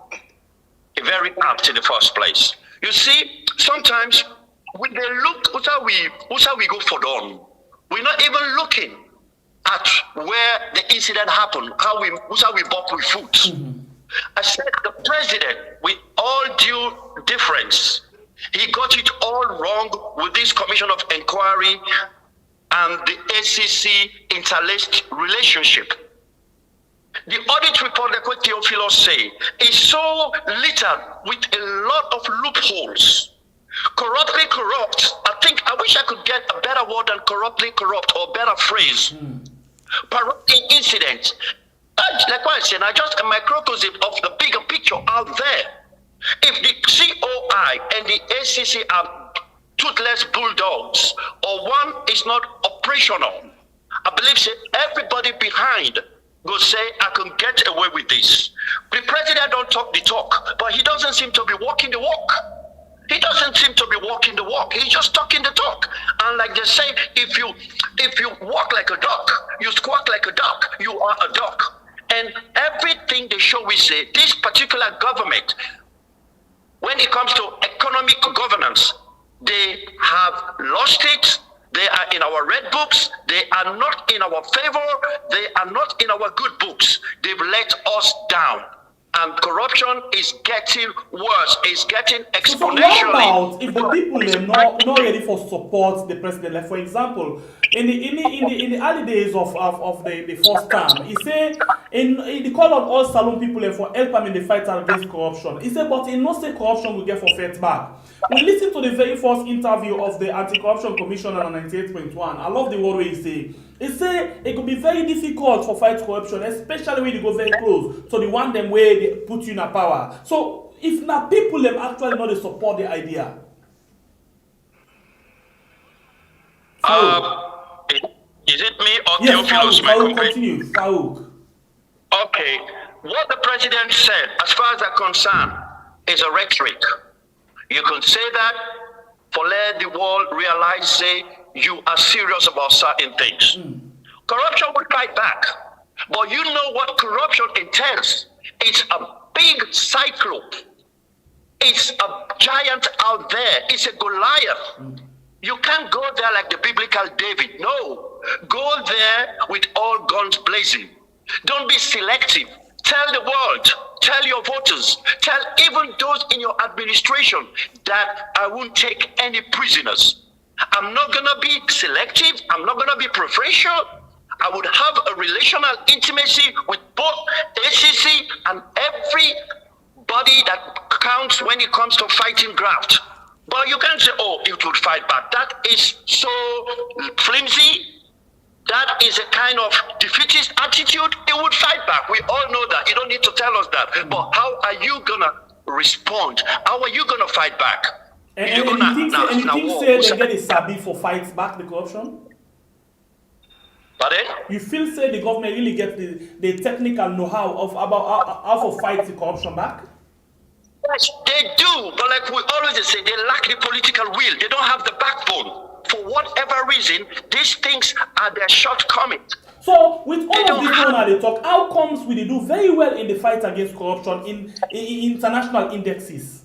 is very apt in the first place. You see, sometimes when they look, who's how we go for done. We're not even looking at where the incident happened, how we bought with food. I said the president, with all due difference, he got it all wrong with this commission of inquiry and the ACC interlaced relationship. The audit report, like what Theophilus say, is so littered with a lot of loopholes. Corruptly corrupt. I wish I could get a better word than corruptly corrupt or better phrase. Parochial incidents. Like what I said, I just a microcosm of the bigger picture out there. If the COI and the ACC are toothless bulldogs, or one is not operational, I believe everybody behind will say, I can get away with this. The president don't talk the talk, but he doesn't seem to be walking the walk. He doesn't seem to be walking the walk. He's just talking the talk. And like they say, if you walk like a duck, you squawk like a duck, you are a duck. And everything they show, we say, this particular government, when it comes to economic governance, they have lost it. They are in our red books. They are not in our favor. They are not in our good books. They've let us down. And corruption is getting worse. It's getting exponentially. So what about if the people are not ready for support the president? Like for example, in the early days of the first term, he said he called on all saloon people for help him in the fight against corruption. He said, but he no say corruption will get for fed back. We listen to the very first interview of the Anti-Corruption Commissioner on 98.1. I love the word where he say. He say it could be very difficult for fight corruption, especially when you go very close to the one them where they put you in a power. So if now people them actually know they support the idea. Is it me or Yes, Theophilus? Farouk, continue. Farouk. Okay. What the president said, as far as I'm concerned, is a rhetoric. You can say that for let the world realize, say, you are serious about certain things. Corruption will fight back. But you know what corruption entails. It's a big cyclope. It's a giant out there. It's a Goliath. You can't go there like the biblical David. No. Go there with all guns blazing. Don't be selective. Tell the world, tell your voters, tell even those in your administration that I won't take any prisoners. I'm not going to be selective. I'm not going to be preferential. I would have a relational intimacy with both ACC and everybody that counts when it comes to fighting graft. But you can't say, oh, it would fight back. That is so flimsy. That is a kind of defeatist attitude. It would fight back. We all know that. You don't need to tell us that. But how are you going to respond? How are you going to fight back? And you think say they get a sabi for fights back the corruption? Pardon? You feel say the government really gets the technical know-how of about how to fight the corruption back? Yes, they do. But like we always say, they lack the political will. They don't have the backbone. For whatever reason, these things are their shortcomings. So, with all of this going on, they talk, how comes we do very well in the fight against corruption in international indexes?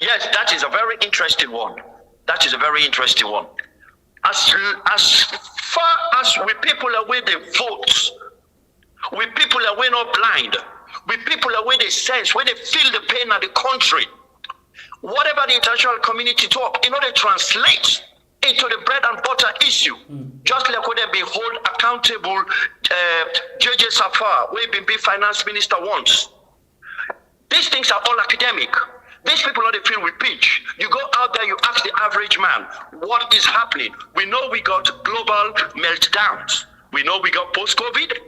Yes, that is a very interesting one. That is a very interesting one. As far as we people are where they vote, we people are where not blind, we people are where they sense, where they feel the pain of the country. Whatever the international community talk, in order to translate into the bread and butter issue, just like when they be hold accountable JJ Safar, where been finance minister once. These things are all academic. These people know they feel with pitch. You go out there, you ask the average man, what is happening? We know we got global meltdowns. We know we got post-COVID.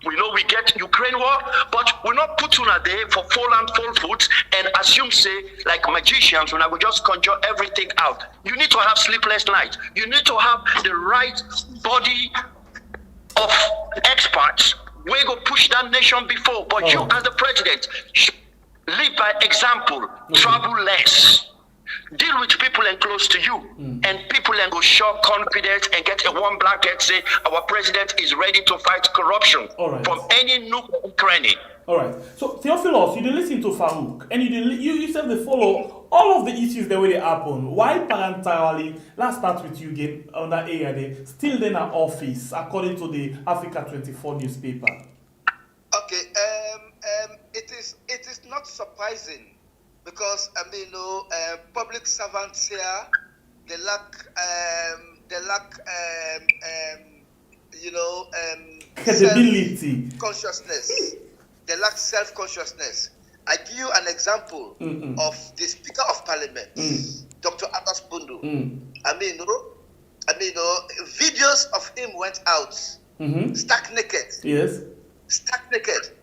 We know we get Ukraine war, but we're not putting a day for full and full foot and assume, say, like magicians, when I will just conjure everything out. You need to have sleepless nights. You need to have the right body of experts. We go push that nation before, but you as the president, live by example, travel less. Deal with people and close to you, and people and go show confidence and get a one blanket say our president is ready to fight corruption from any nook and cranny. All right. So Theophilus, you did listen to Farouk, and you said they follow all of the issues that way they happen. Why parentarily? Let's start with you again on that area. They still in our office, according to the Africa 24 newspaper. Okay, it is not surprising because public servants here they lack credibility, consciousness. They lack self-consciousness. I give you an example of the Speaker of Parliament, Dr. Abbas Bundu. Videos of him went out, stark naked. Yes. Stark naked.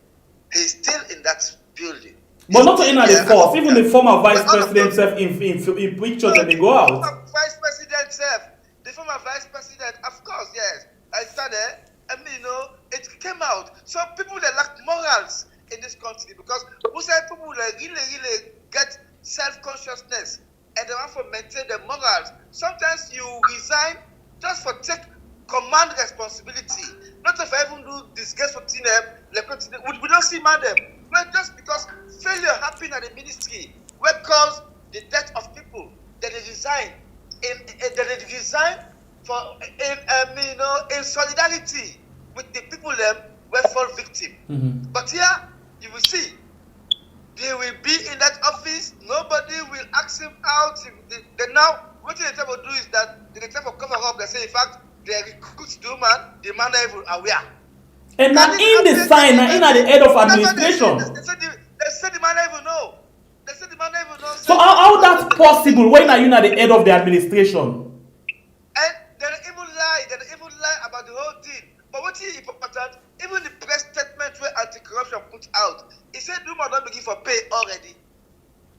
He's still in that building. But not in the force, even the former vice president self in pictures that they go out. The former vice president self, the former vice president, of course, yes. I started, it came out. So people that lack morals in this country because who said people that really get self-consciousness and they want to maintain their morals. Sometimes you resign just for take command responsibility. Not if I even do disgraceful thing, we don't see madam. But just because failure happened at the ministry, what caused the death of people, that they resign in solidarity with the people them were fall victim. But here you will see they will be in that office. Nobody will ask him out. They now what they try to do is that they try to cover up. They say in fact they recruit the man even aware. And not in the sign, not in at the head of administration. They said the man even know. They said the man even know. So how that's possible when are you not the head of the administration? And they even lie about the whole thing. But what is important, even the press statement where anti-corruption put out, he said Duma don't begin for pay already.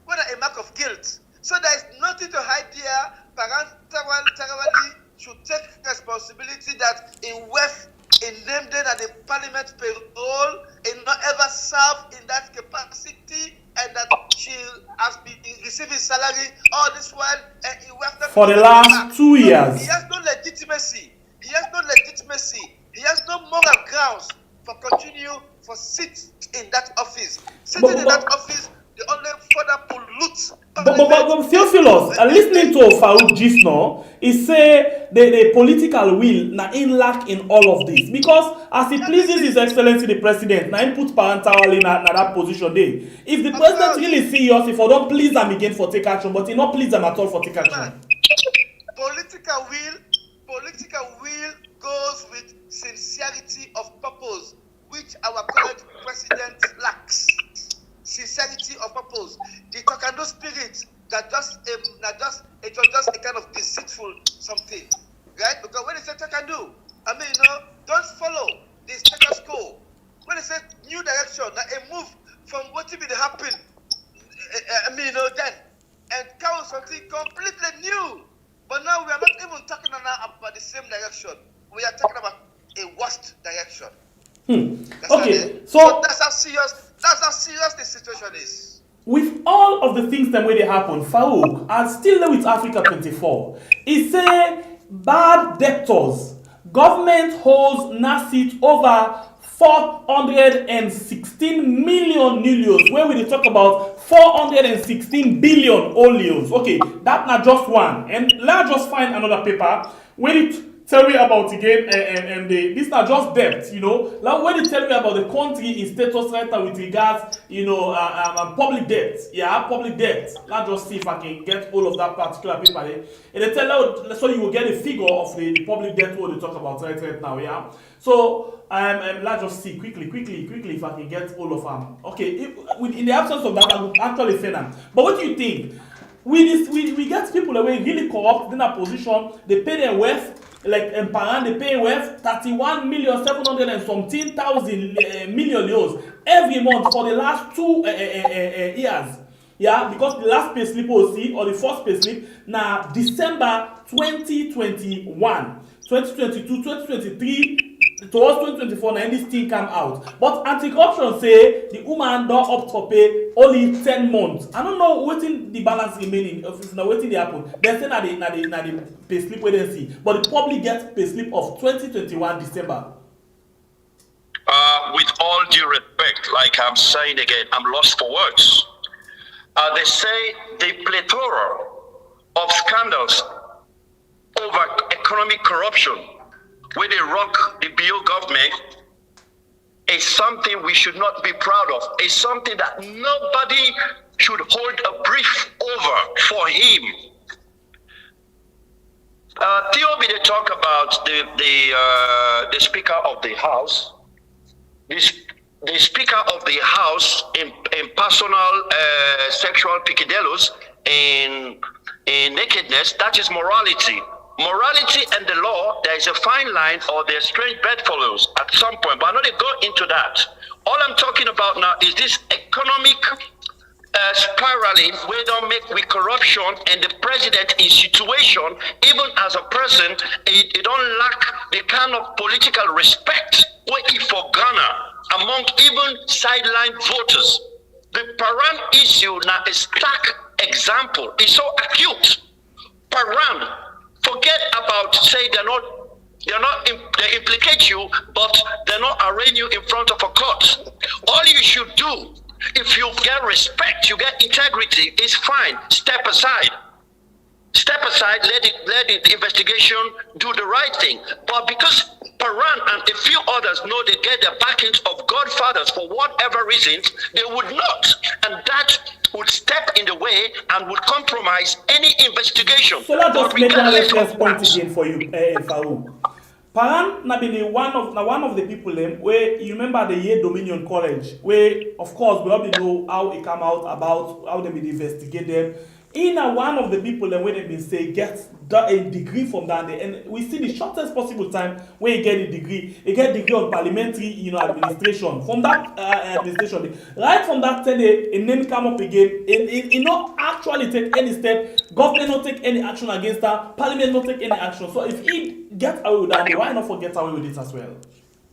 Whether a mark of guilt. So there is nothing to hide here. Tarawali should take responsibility that in wealth, in named at the parliament payroll, in not ever served in that capacity, and that she has been receiving salary all this while and he worked for the last 2 years. He has no legitimacy. He has no moral grounds for continue for sit in that office. Sitting in that office, the only further pollute. But Theophilus, listening to Farouk just now, he say the political will na in lack in all of this because as he pleases His Excellency the President, na him put parental in that position there. If the President really serious, if I don't please them again for take action, but he not please them at all for take action. Political will goes with sincerity of purpose, which our current president lacks. Sincerity of purpose. The Takando spirit that it was just a kind of deceitful something, right? Because when they say Takando, don't follow the status quo. When they say new direction, that a move from what will happen, then and carry something completely new. But now we are not even talking about the same direction. We are talking about a worst direction. Okay, so that's how serious the situation is. With all of the things that way they happen, Farouk, and still there with Africa 24, he say bad debtors. Government holds NACIT over 416 million euros, where we talk about 416 billion olios. Okay, that's not just one. And let's just find another paper where it tell me about again this not just debt, Like when they tell me about the country in status right now with regards, public debt. Yeah, public debt. Let's just see if I can get all of that particular paper there. And they tell you, so you will get a figure of the public debt what they talk about right now, yeah. So let's just see quickly if I can get all of them. Okay, in the absence of that, I would actually say that. But what do you think? We get people that were really corrupt in a position, they pay their wealth. Like Emparan, they pay worth 31,700,000 and something thousand million euros every month for the last 2 years. Yeah, because the last pay slip we'll see, or the first pay slip, now December 2021, 2022, 2023. Towards 2024, now this thing come out. But anti-corruption say the woman don't opt to pay only 10 months. I don't know waiting the balance remaining. If it's not waiting the happen. They say na the pay slip wait and see. But the public gets pay slip of 2021 December. With all due respect, like I'm saying again, I'm lost for words. They say the plethora of scandals over economic corruption where they rock the BO government is something we should not be proud of. It's something that nobody should hold a brief over for him. Theo, they talk about the Speaker of the House. The Speaker of the House in personal sexual peccadillos, in nakedness. That is morality. Morality and the law, there is a fine line, or there's strange bedfellows at some point, but I'm not going to go into that. All I'm talking about now is this economic spiraling where don't make with corruption, and the president in situation, even as a person, it don't lack the kind of political respect where he for Ghana among even sideline voters. The Paran issue now is stark example. It's so acute. Paran, forget about say they implicate you, but they're not arraign you in front of a court. All you should do, if you get respect, you get integrity, is fine. Step aside. Step aside, let the investigation do the right thing. But because Paran and a few others know they get the backings of godfathers for whatever reasons, they would not. And that would step in the way and would compromise any investigation. So let's just make one reference point again for you, Farouk. Paran na be one of the people where you remember the Ye Dominion College, where of course we already know how it come out about how they will investigate them. In one of the people where they been say get a degree from that, and we see the shortest possible time where you get a degree. You get a degree on parliamentary, administration. From that administration, right from that time, a name come up again. It not actually take any step. Government not take any action against that. Parliament not take any action. So if he get away with that, why not forget away with it as well?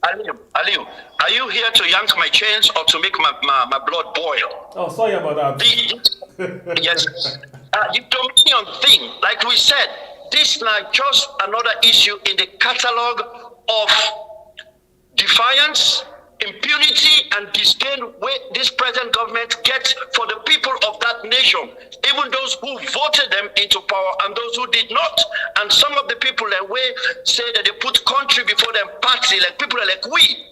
Aliu, are you here to yank my chains or to make my blood boil? Oh, sorry about that. Yes. The Dominion thing, like we said, this is like just another issue in the catalogue of defiance, impunity, and disdain where this present government gets for the people of that nation, even those who voted them into power and those who did not. And some of the people that way say that they put country before them party, like people are like we.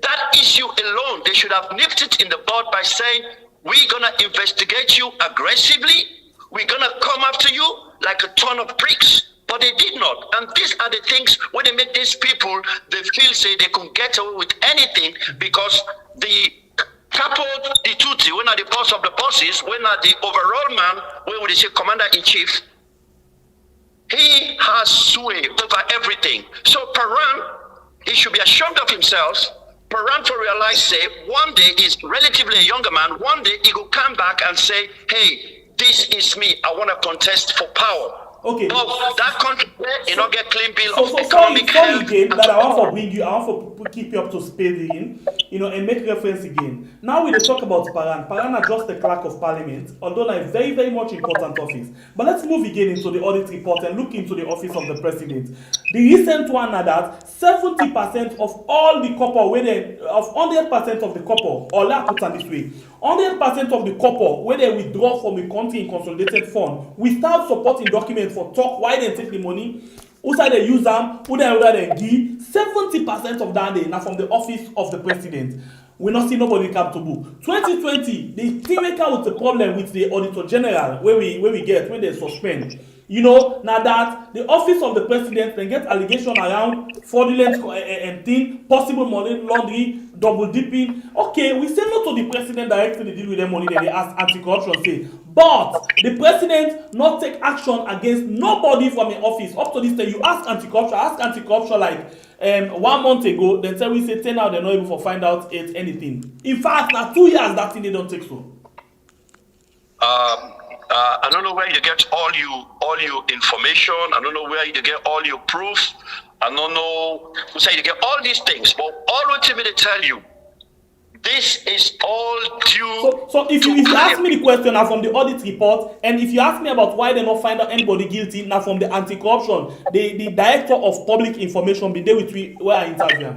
That issue alone, they should have nipped it in the bud by saying, we're gonna investigate you aggressively, we're gonna come after you like a ton of bricks. But they did not. And these are the things where they make these people, they feel say they can get away with anything because the capo di tutti, when are the boss of the bosses, when are the overall man, where would they say commander-in-chief, he has sway over everything. So Paran, he should be ashamed of himself. Paran to realize, say, one day he's relatively a younger man, one day he will come back and say, hey, this is me, I want to contest for power. Okay. But that country, you don't get clean bill of Sorry economic health. again, that I want to bring you, I want to keep you up to speed again, and make reference again. Now we talk about Paran. Paran are just the clerk of parliament, although a very, very much important office. But let's move again into the audit report and look into the office of the president. The recent one are that 70% of all the copper, of 100% of the copper, or let's put it this way, 100% of the copper where they withdraw from a country in consolidated fund, we start supporting documents for talk why they take the money, who say they use them, who they give. 70% of that day now from the office of the president. We not see nobody come to book. 2020, they still make out the problem with the auditor general where they suspend. Now that the office of the president can get allegation around fraudulent thing, possible money laundering, double dipping. Okay, we say no to the president directly to deal with them money that they ask anti-corruption say. But the president not take action against nobody from the office. Up to this day, you ask anti-corruption like 1 month ago, then tell we say 10 out they're not able to find out anything. In fact, now 2 years that thing they don't take so. I don't know where you get all your information. I don't know where you get all your proof. I don't know who say you get all these things. But all ultimately they tell you, this is all due. So if you ask me the question now from the audit report, and if you ask me about why they not find out anybody guilty now from the anti-corruption, the director of public information be there with me where I interview.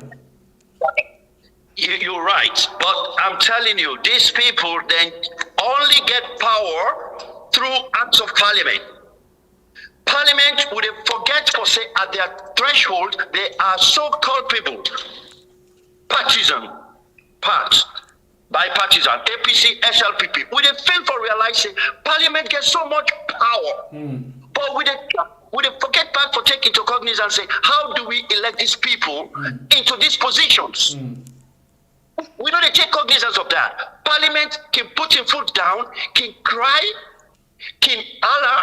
You're right, but I'm telling you, these people then only get power through acts of parliament. Parliament would forget or say at their threshold they are so culpable. partisan part. Bipartisan, APC, SLPP. We dey fail for realizing Parliament gets so much power. But we dey forget back for take into cognizance and say, how do we elect these people into these positions? We don't take cognizance of that. Parliament can put his foot down, can cry, can holler,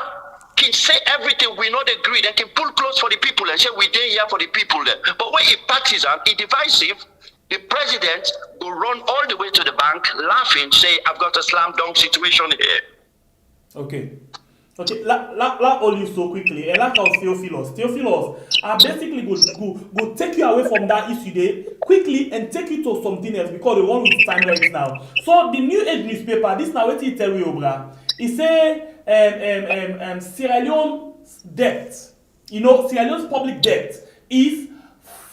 can say everything we not agree, and can pull close for the people and say we dey here for the people there. But when he partisan, he divisive, the president will run all the way to the bank, laughing, say, I've got a slam dunk situation here. Okay. Let all you so quickly. And like our Theophilos, I basically go take you away from that issue there quickly and take you to something else because the one with time right now. So the New Age newspaper, this now what it tell you, bro. It say Sierra Leone's debt, Sierra Leone's public debt is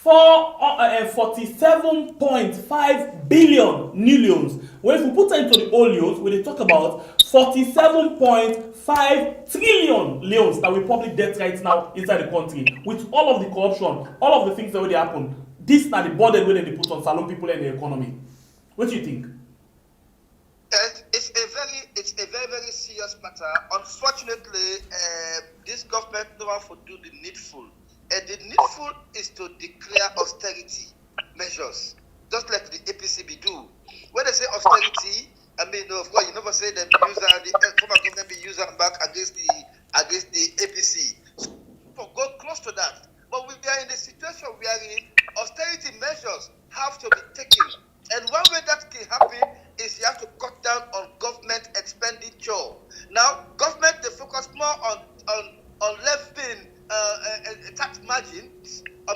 47.5 billion new leons. When we put that into the old leons, we talk about 47.5 trillion leons that we public debt right now inside the country. With all of the corruption, all of the things that already happen, this is the burden where they put on Salon people and the economy. What do you think? It's a very serious matter. Unfortunately, this government no one for do the needful. And the needful is to declare austerity measures, just like the APCB do. When they say austerity, I mean, of course, you never say them use the former government be using back against the APC. So go close to that. But we are in the situation we are in. Austerity measures have to be taken, and one way that can happen is you have to cut down on government expenditure. Now, government they focus more on levying tax margins or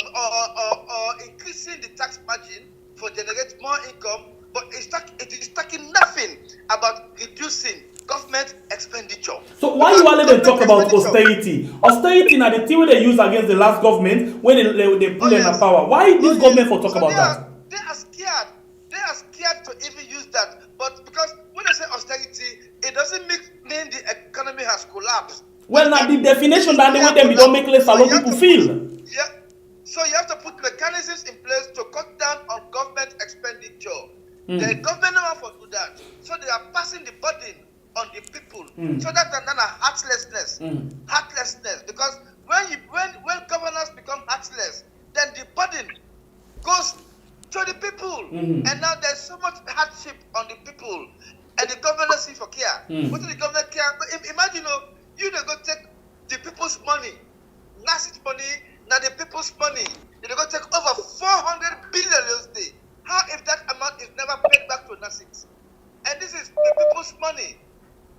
increasing the tax margin for generate more income, but it is talking nothing about reducing government expenditure. So why you want them talk about austerity? Austerity now the thing they use against the last government when they put in the power. Why this government for talk about that? They are scared. They are scared to even use that. But because when they say austerity, it doesn't mean the economy has collapsed. Well, now the definition that the way them don't make less allow people feel. Yeah. So you have to put mechanisms in place to cut down on government expenditure. The government don't want to do that. So they are passing the burden on the people. So that's another heartlessness. Heartlessness. Because when governors become heartless, then the burden goes to the people. And now there's so much hardship on the people. And the government see for care. What do the government care? Imagine you they go take the people's money, NASIT money, now the people's money. They go take over 400 billion a day. How if that amount is never paid back to NASIT? And this is the people's money.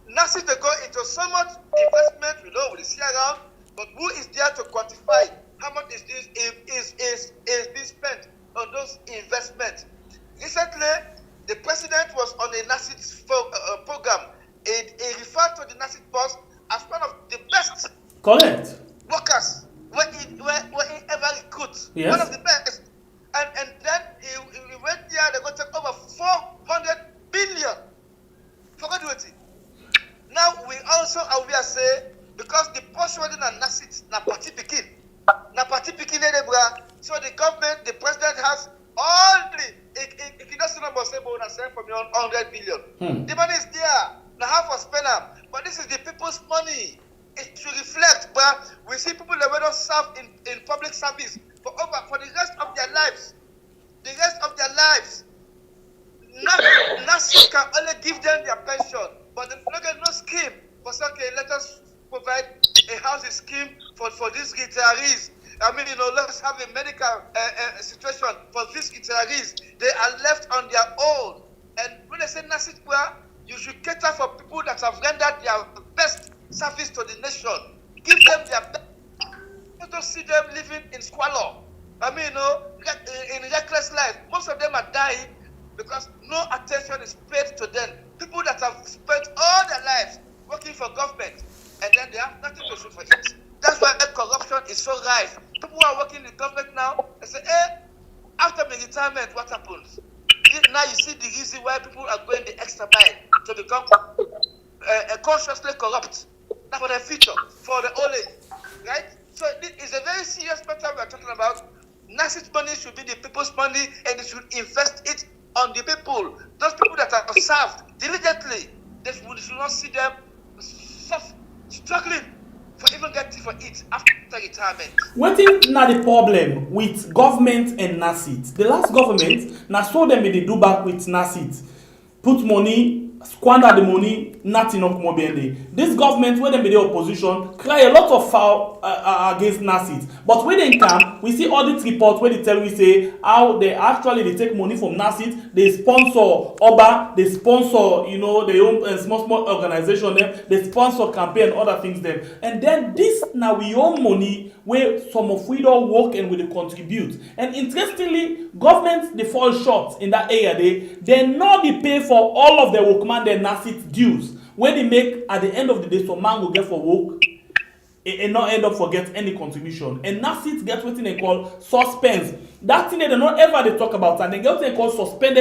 NASIT they go into so much investment, we see around, but who is there to quantify how much is this is being spent on those investments? Recently, the president was on a NASIT program. He referred to the NASIT boss as one of the best workers where he ever recruit. Yes. One of the best. And then he went there, they got to take over 400 billion for graduating. Now we also aware say because the post wedding and NASIT na party pikin. So the government, the president has all the it doesn't number say but send from 100 billion. The money is there. Now how for spend them? But this is the people's money. It should reflect, but we see people that don't serve in public service for the rest of their lives. The rest of their lives. NASIT can only give them their pension, but they don't get no scheme. But okay, let us provide a housing scheme for these retirees. I mean, let's have a medical situation for these retirees. They are left on their own. And when they say NASIT, you should cater for people that have rendered their best service to the nation. Give them their best. Don't see them living in squalor. I mean, in reckless life. Most of them are dying because no attention is paid to them. People that have spent all their lives working for government and then they have nothing to show for it. That's why corruption is so rife. People who are working in the government now, they say, after my retirement, what happens? Now you see the reason why people are going the extra mile to become consciously corrupt. Not for their future, for the old age, right? So it is a very serious matter we are talking about. NASIT money should be the people's money, and and they should invest it on the people. Those people that are served diligently, we should not see them struggling for even getting for it after retirement. What is now the problem with government and NASIT? The last government, now saw them they do back with NASIT. Put money, squander the money, not enough more behind. This government, when they be the opposition, cry a lot of foul against NASIT. But when they come, we see audit reports where they tell we say how they take money from NASIT, they sponsor OBA, they sponsor, their own small organization, they sponsor campaign and other things them. And then this now we own money where some of we don't work and we contribute. And interestingly, governments they fall short in that area. They not they pay for all of their workman their NASIT dues. When they make at the end of the day, some man will get for work and not end up for get any contribution. And NASIT get what they call suspense. That thing they don't ever they talk about, and they get what they call suspend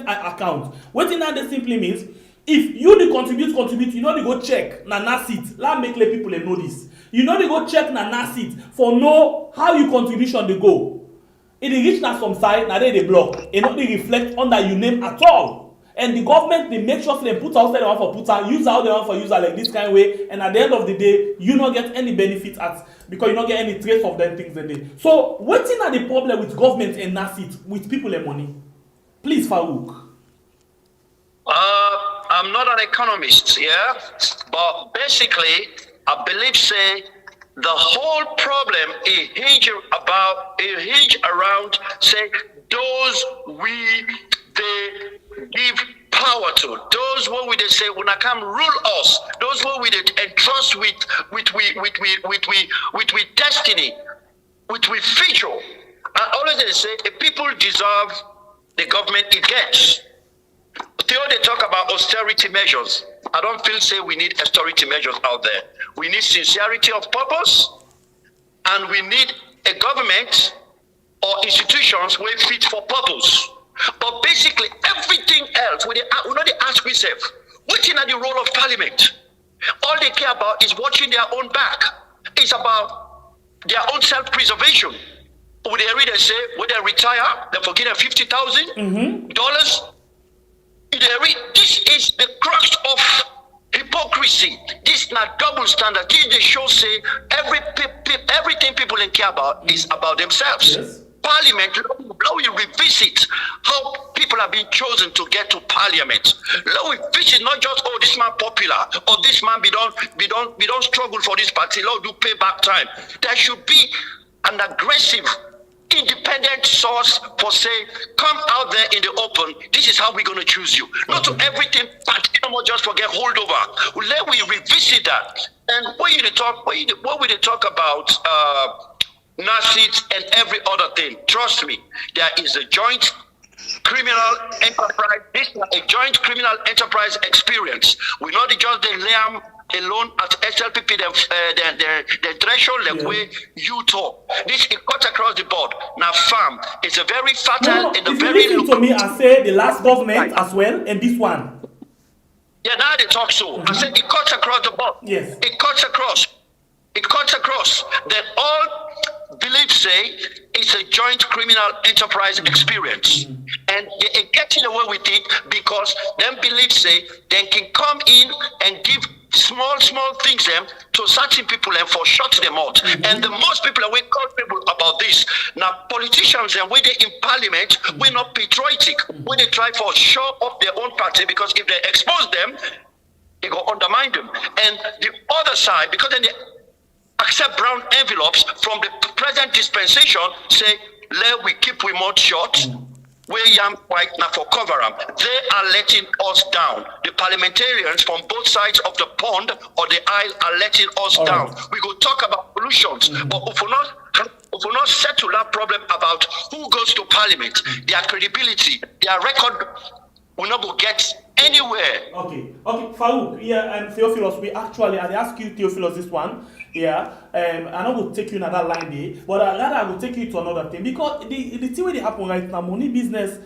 account. What that they simply means, if you the contribute, they go check na NASIT. Let make let people know this. They go check na NASIT for know how your contribution they go. If they reach na some side, na they block. And not they reflect on that you name at all. And the government, they make sure they put outside the one for putter, use out the one for user like this kind of way. And at the end of the day, you not get any benefit because you not get any trace of them things in there. So, what is the problem with government and NASIT with people and money? Please, Farouk. I'm not an economist, yeah, but basically, I believe say the whole problem is hinge around say those they give power to, those who we they say when I come rule us, those who we they entrust with destiny, with future. And always they say if people deserve the government it gets. They talk about austerity measures. I don't feel say we need austerity measures out there. We need sincerity of purpose, and we need a government or institutions where fit for purpose. But basically, everything else, we not ask ourselves, what's in the role of parliament? All they care about is watching their own back. It's about their own self-preservation. Would they read and say, when they retire, they forget their $50,000? This is the crux of hypocrisy. This is not double standard. This they show say everything people care about is about themselves. Yes. Parliament, let we revisit how people have been chosen to get to parliament. Let we visit not just this man popular or this man we don't struggle for this party. Let do pay back time. There should be an aggressive independent source for say come out there in the open. This is how we're going to choose you. Not to everything but just forget hold over. Let we revisit that. And when we talk about NASIT and every other thing, trust me, there is a joint criminal enterprise. This is a joint criminal enterprise experience. We not just the LEONE alone at SLPP, the threshold like where you talk. This it cuts across the board. Now, farm is a very fertile and a very. Listen to me, I say the last government as well, and this one. Yeah, now they talk so. I said it cuts across the board. Yes. It cuts across. It cuts across. They all believe say it's a joint criminal enterprise experience. And they getting away with it because them believe say they can come in and give small things them to certain people and for shut them out. And the most people are culpable about this. Now politicians and when they in parliament, we're not patriotic. When they try for show off their own party, because if they expose them, they go undermine them. And the other side, because then they accept brown envelopes from the present dispensation, say, let we keep we mouth shut. Where yam white now for cover them. They are letting us down. The parliamentarians from both sides of the pond or the aisle are letting us down. Right. We go talk about solutions, but if we not settle that problem about who goes to parliament, their credibility, their record, we not go get anywhere. Okay, Farouk, yeah, and Theophilus, I ask you, Theophilus, this one. Yeah, and I will take you another line there, but rather I will take you to another thing, because the thing where they happen right now, money business.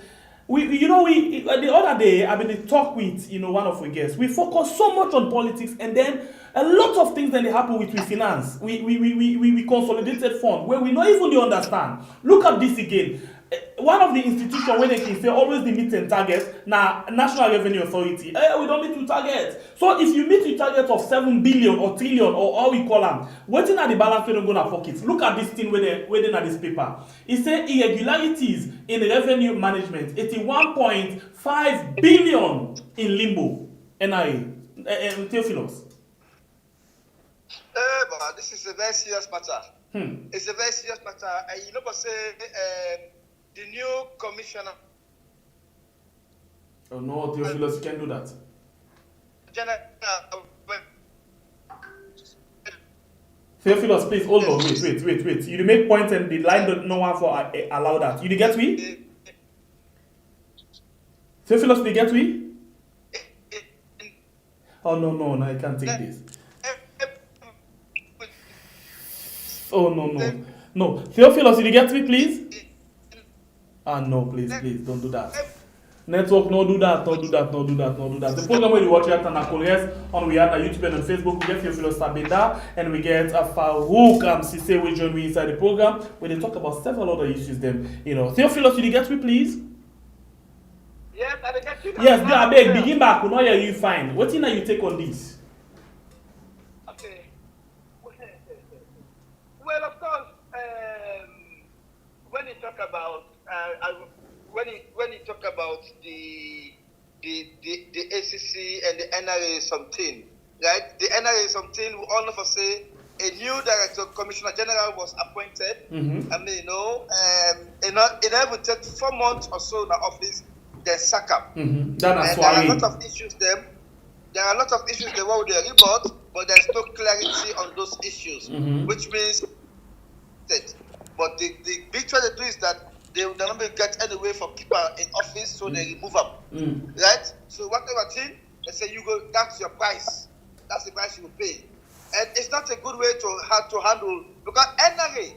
We the other day I've been talk with one of our guests. We focus so much on politics, and then a lot of things that they happen with finance. We consolidated fund where we not even understand. Look at this again. one of the institutions where they can say always the meeting target now National Revenue Authority. We don't meet to target. So if you meet the target of 7 billion or trillion or how we call them, waiting at the balance we don't go to pockets. Look at this thing where they at this paper. It says irregularities in revenue management, 81.5 billion in limbo. NIA. Theophilus. But this is a very serious matter. It's a very serious matter. And you know what say the new commissioner. Oh no, Theophilus, you can't do that. General. Theophilus, please hold on. Wait. You make points and the line don't no one for allow that. You get me? Theophilus, you get me? Oh no, I can't take this. Oh no. Theophilus, you get me, please? No, please, don't do that. Network, no do that. The program where you watch it on ANALYSE, on we are on YouTube and on Facebook, we get Theophilus Sabeda, and we get Farouk Sise will join me inside the program where they talk about several other issues. Them, Theophilus, you get me, please? Yes, I get you. Yes, I beg, begin back. We know you fine. What thing are you take on this? Okay. Well, of course, when you talk about when you talk about the ACC and the NRA something, right? The NRA something, we all know for say a new director, Commissioner General was appointed. I mean, it will take 4 months or so in the office, then sack up. And there are a lot of issues there. There are a lot of issues there with the report, but there's no clarity on those issues, which means that. But the big try to do is that they will not get any way for people in office, so they remove them. Right? So whatever thing, they say you go, that's your price. That's the price you will pay. And it's not a good way to handle, because NRA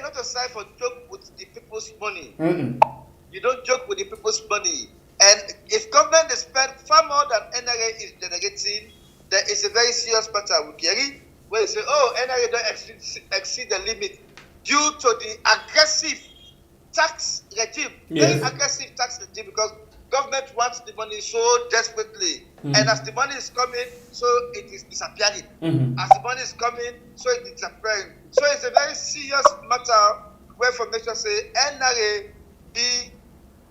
not a side for joke with the people's money. You don't joke with the people's money. And if government is spend far more than NRA is generating, there is a very serious matter with Gary, where you say, NRA don't exceed the limit due to the aggressive tax regime. Very aggressive tax regime, because government wants the money so desperately. And as the money is coming, so it is disappearing. As the money is coming, so it is disappearing. So it's a very serious matter where for nature say NRA be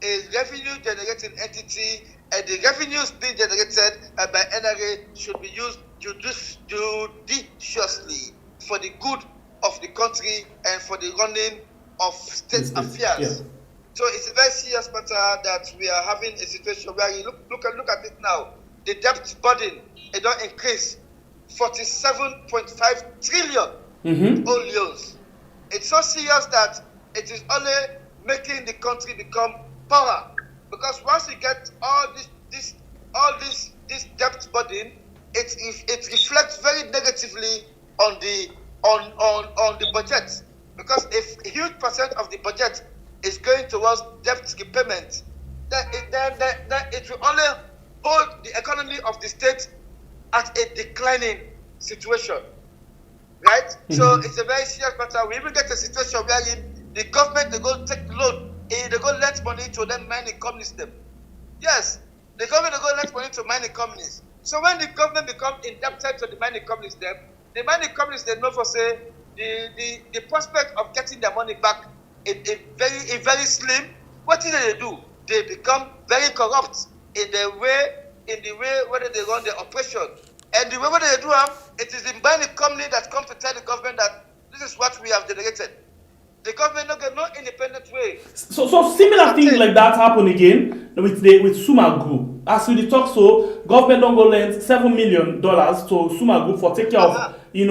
a revenue generating entity, and the revenues being generated by NRA should be used judiciously for the good of the country and for the running of state affairs. So it's a very serious matter that we are having a situation where you look at it now. The debt burden, it don't increase 47.5 trillion old loans. It's so serious that it is only making the country become poorer, because once you get all this debt burden, it reflects very negatively on the budget, because if a huge percent of the budget is going towards debt repayment, then it will only hold the economy of the state at a declining situation, right? So it's a very serious matter. We even get a situation where the government, they go take loan, they go lend money to them mining companies them. Yes, the government, they go lend money to mining companies. So when the government become indebted to the mining companies them, the mining companies, they know for say the prospect of getting their money back is very slim. What do they do? They become very corrupt in the way whether they run their operation. And the way whether they do it is the mining company that comes to tell the government that this is what we have generated. The government not get no independent way. So similar things like that happen again with Suma Group. As we talk, so government don't go lend $7 million to Suma Group for take care of the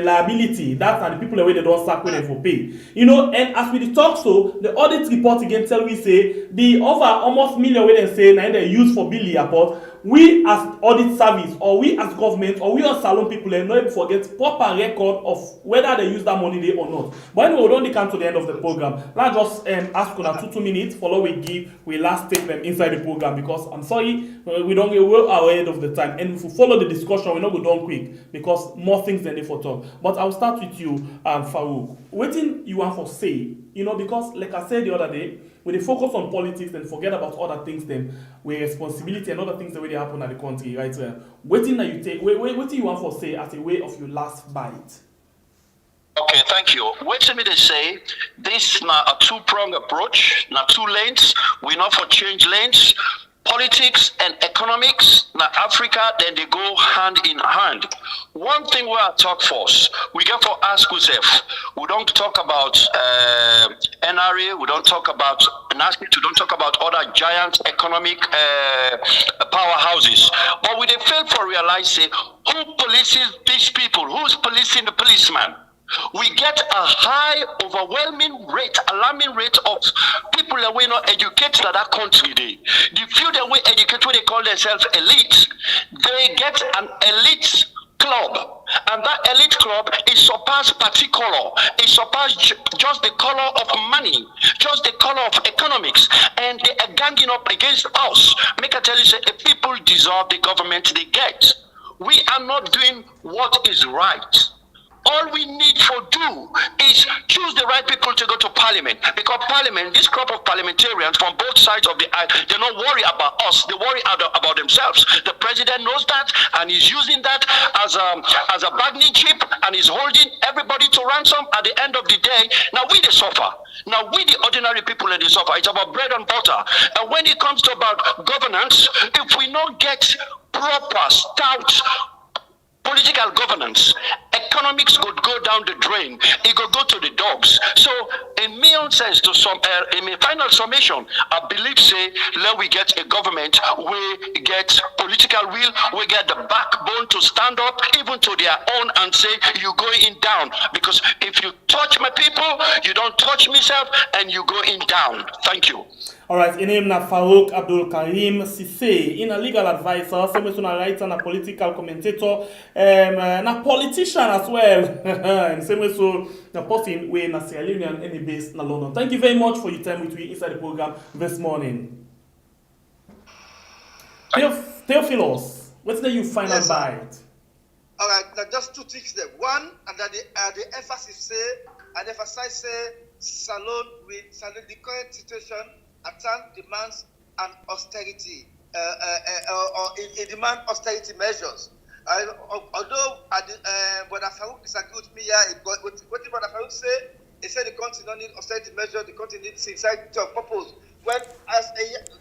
liability. That's and the people away they don't sack when they for pay. And as we talk, so the audit report again tell we say the over almost million way they say now they use for Billy Airport we as audit service, or we as government, or we as salon people, and not forget proper record of whether they use that money there or not. But anyway, we don't come to the end of the program. Let's just ask on 2 minutes. Follow we last take them inside the program, because I'm sorry, we don't get well ahead of the time. And if we follow the discussion, we not go down quick, because more things than they for talk. But I'll start with you, Farouk. What thing you want for say? Because like I said the other day, when they focus on politics and forget about other things, then with responsibility and other things that really happen at the country, right? What thing that you take? What thing you want for say as a way of your last bite? Okay, thank you. Wait till me they say this now a two-pronged approach, now 2 lanes. We not for change lanes. Politics and economics, now Africa, then they go hand in hand. One thing where I talk first, we get for ask ourselves. We don't talk about NRA, we don't talk about NASCIT, we don't talk about other giant economic powerhouses. But we they fail for realize, say, who polices these people? Who's policing the policeman? We get a high, overwhelming rate, alarming rate of people that we not educated in that country. The few that we educate, what they call themselves elite, they get an elite club. And that elite club is surpassed party color. It surpassed just the color of money, just the color of economics. And they are ganging up against us. Make I tell you, say, if people deserve the government they get. We are not doing what is right. All we need to do is choose the right people to go to parliament. Because parliament, this crop of parliamentarians from both sides of the aisle, they don't worry about us. They worry about themselves. The president knows that, and he's using that as a bargaining chip, and he's holding everybody to ransom. At the end of the day, now we the suffer. Now we the ordinary people that they suffer. It's about bread and butter. And when it comes to about governance, if we not get proper, stout political governance, economics could go down the drain. It could go to the dogs. So, in my own sense, in my final summation, I believe, say, let we get a government, we get political will, we get the backbone to stand up, even to their own, and say, you going down. Because if you touch my people, you don't touch myself, and you going down. Thank you. Alright, in name na Farouk Abdul Karim Sise, in a legal advisor, same as a writer and a political commentator, na politician as well, and same as a person we na Sierra Leone and based in London. Thank you very much for your time with me inside the program this morning. Theophilos, what's the final bite? Alright, now just 2 things there. One, and that the emphasis say, salon the current situation at demands and austerity, or it demand austerity measures. Although Brother Farouk disagree with me here, what Brother Farouk say, he said the country don't need austerity measures, the country needs sincerity of purpose. When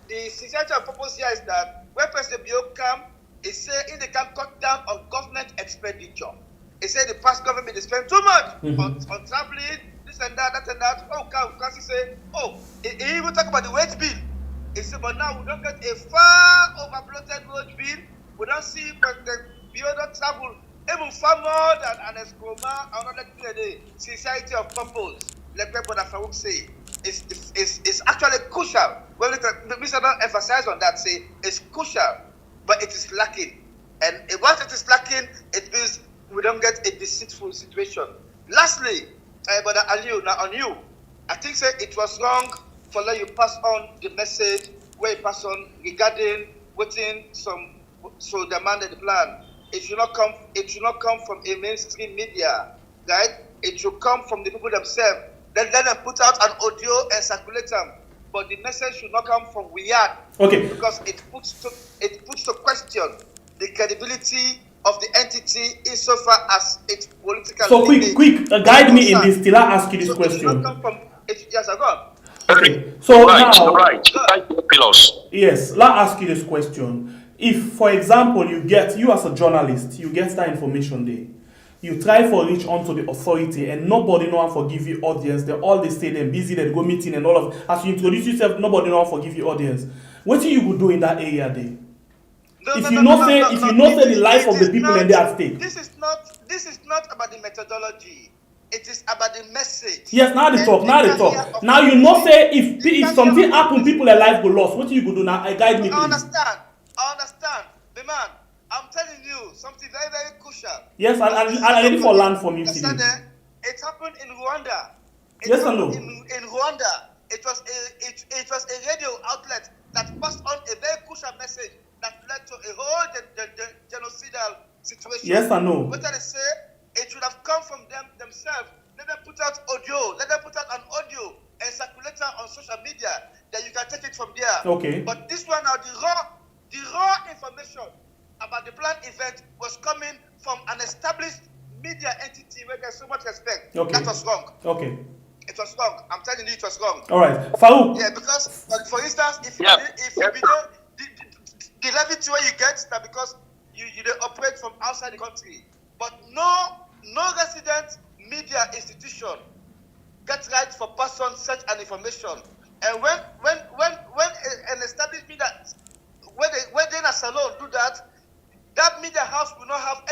the sincerity of purpose here is that when President Bio come, he say if they can cut down on government expenditure. He said the past government they spend too much on traveling, this and that, that and that. Oh, can he say, he even talk about the wage bill. He said, but now we don't get a far overbloated wage bill. We don't see President Bio travel even far more than Ernest Koroma and another thing. Sincerity of purpose, like Brother Farouk say, is actually crucial. Well, we should not emphasize on that. Say it's crucial, but it is lacking. And once it is lacking, it means we don't get a deceitful situation. Lastly, Brother Aliu, now on you, I think say it was wrong for let you pass on the message where you pass on regarding waiting so demanded the plan. It should not come from a mainstream media, right? It should come from the people themselves. Let them put out an audio and circulate them. But the message should not come from Riyadh. Okay. Because it puts to question the credibility of the entity insofar as its political. So quick, guide me in this till I ask you this question. Yes, I go. Okay. So right. Yes, let's ask you this question. If, for example, you as a journalist, you get that information there, you try for reach onto the authority and nobody no one forgive you audience, they all they stay there busy, they go meeting and all of, as you introduce yourself, nobody no one forgive you audience. What do you would do in that area there? If you not say the life of the people and they at stake. This is not about the methodology. It is about the message. Yes, now they talk. Now you not say if something happen, people alive go lost. What do you go do now? I guide me, please. Understand? I understand. The man, I'm telling you something very, very crucial. Yes, I'm ready for land from you today. It happened in Rwanda. Yes or no? In Rwanda, it was a radio outlet that passed on a very crucial message that led to a whole genocidal situation. Yes or no? What I say, it should have come from themselves. Let them put out audio. Let them put out an audio and circulate it on social media. That you can take it from there. Okay. But this one now, the raw information about the planned event was coming from an established media entity where there's so much respect. Okay. That was wrong. Okay. It was wrong. I'm telling you, it was wrong. All right, Farouk. Yeah, because, for instance, if Yeah. the levity where you get that because you don't operate from outside the country, but no resident media institution gets right for person search and information. And when an established media when they in a salon do that, that media house will not have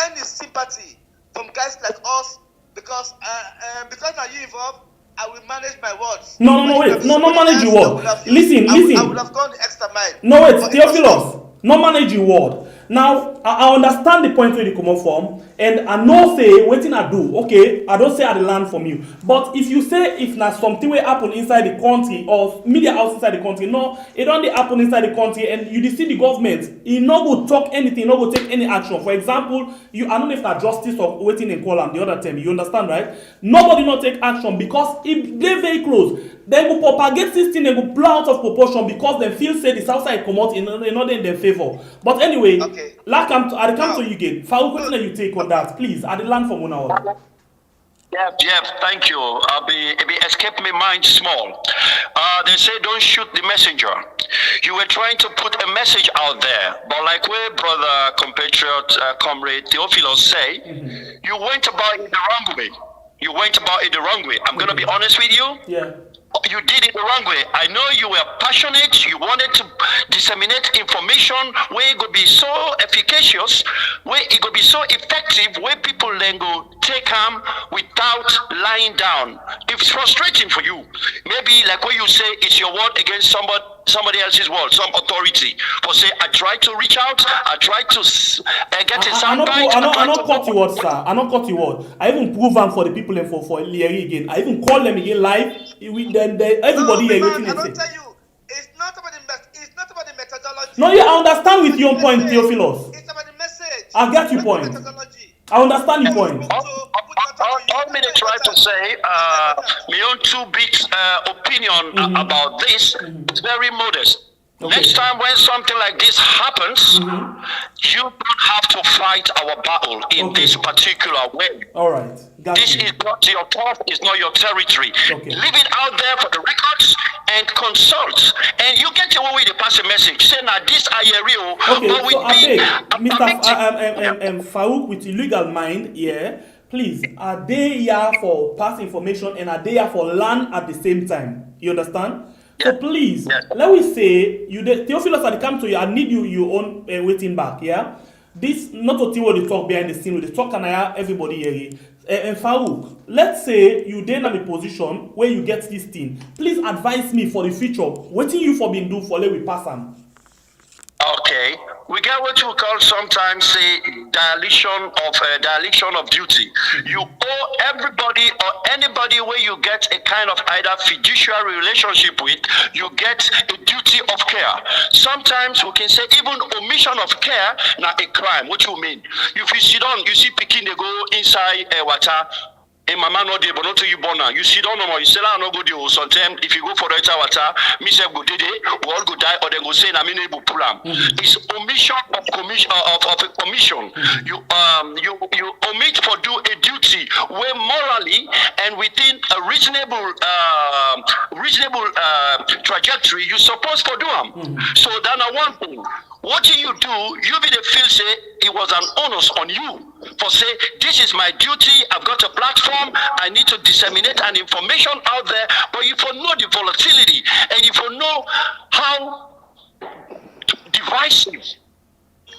any sympathy from guys like us because now you involved, I will manage my words. No, wait. No, manage your word. Listen. I would have gone the extra mile. No, wait, Theophilus. No manage your word. Now, I understand the point where you come from, and I know say waiting I do. Okay, I don't say I learn from you. But if you say if not something will happen inside the country or media house inside the country, no, it only happen inside the country, and you see the government, it not go talk anything, not go take any action. For example, I don't know if that justice or waiting in column the other time. You understand, right? Nobody not take action because if they're very close, they will propagate this thing, they will blow out of proportion because they feel say the south side come out in their favor. But anyway. Okay. Like I come to you again. Farouk, what do you take on that, please? I did learn from 1 hour. Yeah, thank you. It escaped my mind small. They say don't shoot the messenger. You were trying to put a message out there, but like where brother compatriot comrade Theophilus say, you went about it the wrong way. I'm gonna be honest with you. Yeah. You did it the wrong way. I know you were passionate. You wanted to disseminate information where it could be so efficacious, where it could be so effective, where people then go take harm without lying down. It's frustrating for you. Maybe like what you say, it's your word against somebody else's word, some authority. For say, I tried to reach out, I tried to get a soundbite. I not cut your word, sir. I not cut your word. I even prove them for the people and for Leary again. I even call them again live. Everybody here waiting and say. Tell you, it's not about the methodology. No, yeah, I understand with your point, Theophilus. It's about the message. I get your point. I understand your point. All me try to say, my own 2 bit opinion about this is very modest. Okay. Next time when something like this happens, you don't have to fight our battle in this particular way. All right. This is not your turf, it's not your territory. Okay. Leave it out there for the records and consult. And you get away with the pass a message. Say now this are real. Okay, but so I beg, Mr. Farouk with illegal mind, yeah. Please, are they here for pass information and are they here for learn at the same time? You understand? So please, let me say, Theophilus, I come to you, I need you own waiting back, yeah? This, not to what they talk behind the scene, they talk and everybody here. And Farouk, let's say you then have a position where you get this thing. Please advise me for the future. What you for being do for let we pass them? Okay, we get what you call sometimes say dereliction of duty. You owe everybody or anybody where you get a kind of either fiduciary relationship with, you get a duty of care. Sometimes we can say even omission of care now a crime. What you mean? If you sit down, you see picking they go inside water. And mama no dey, but not to you born now. You sit down no more. You say I no go there. Sometimes if you go for the water, me say go there, we all go die, or they go say na me no able pull am. It's omission of commission of a commission. You omit for do a duty where morally and within a reasonable trajectory you supposed to do them. So then one thing. What do? You be the feel say it was an onus on you for say this is my duty. I've got a platform. I need to disseminate an information out there. But you for know the volatility and you for know how divisive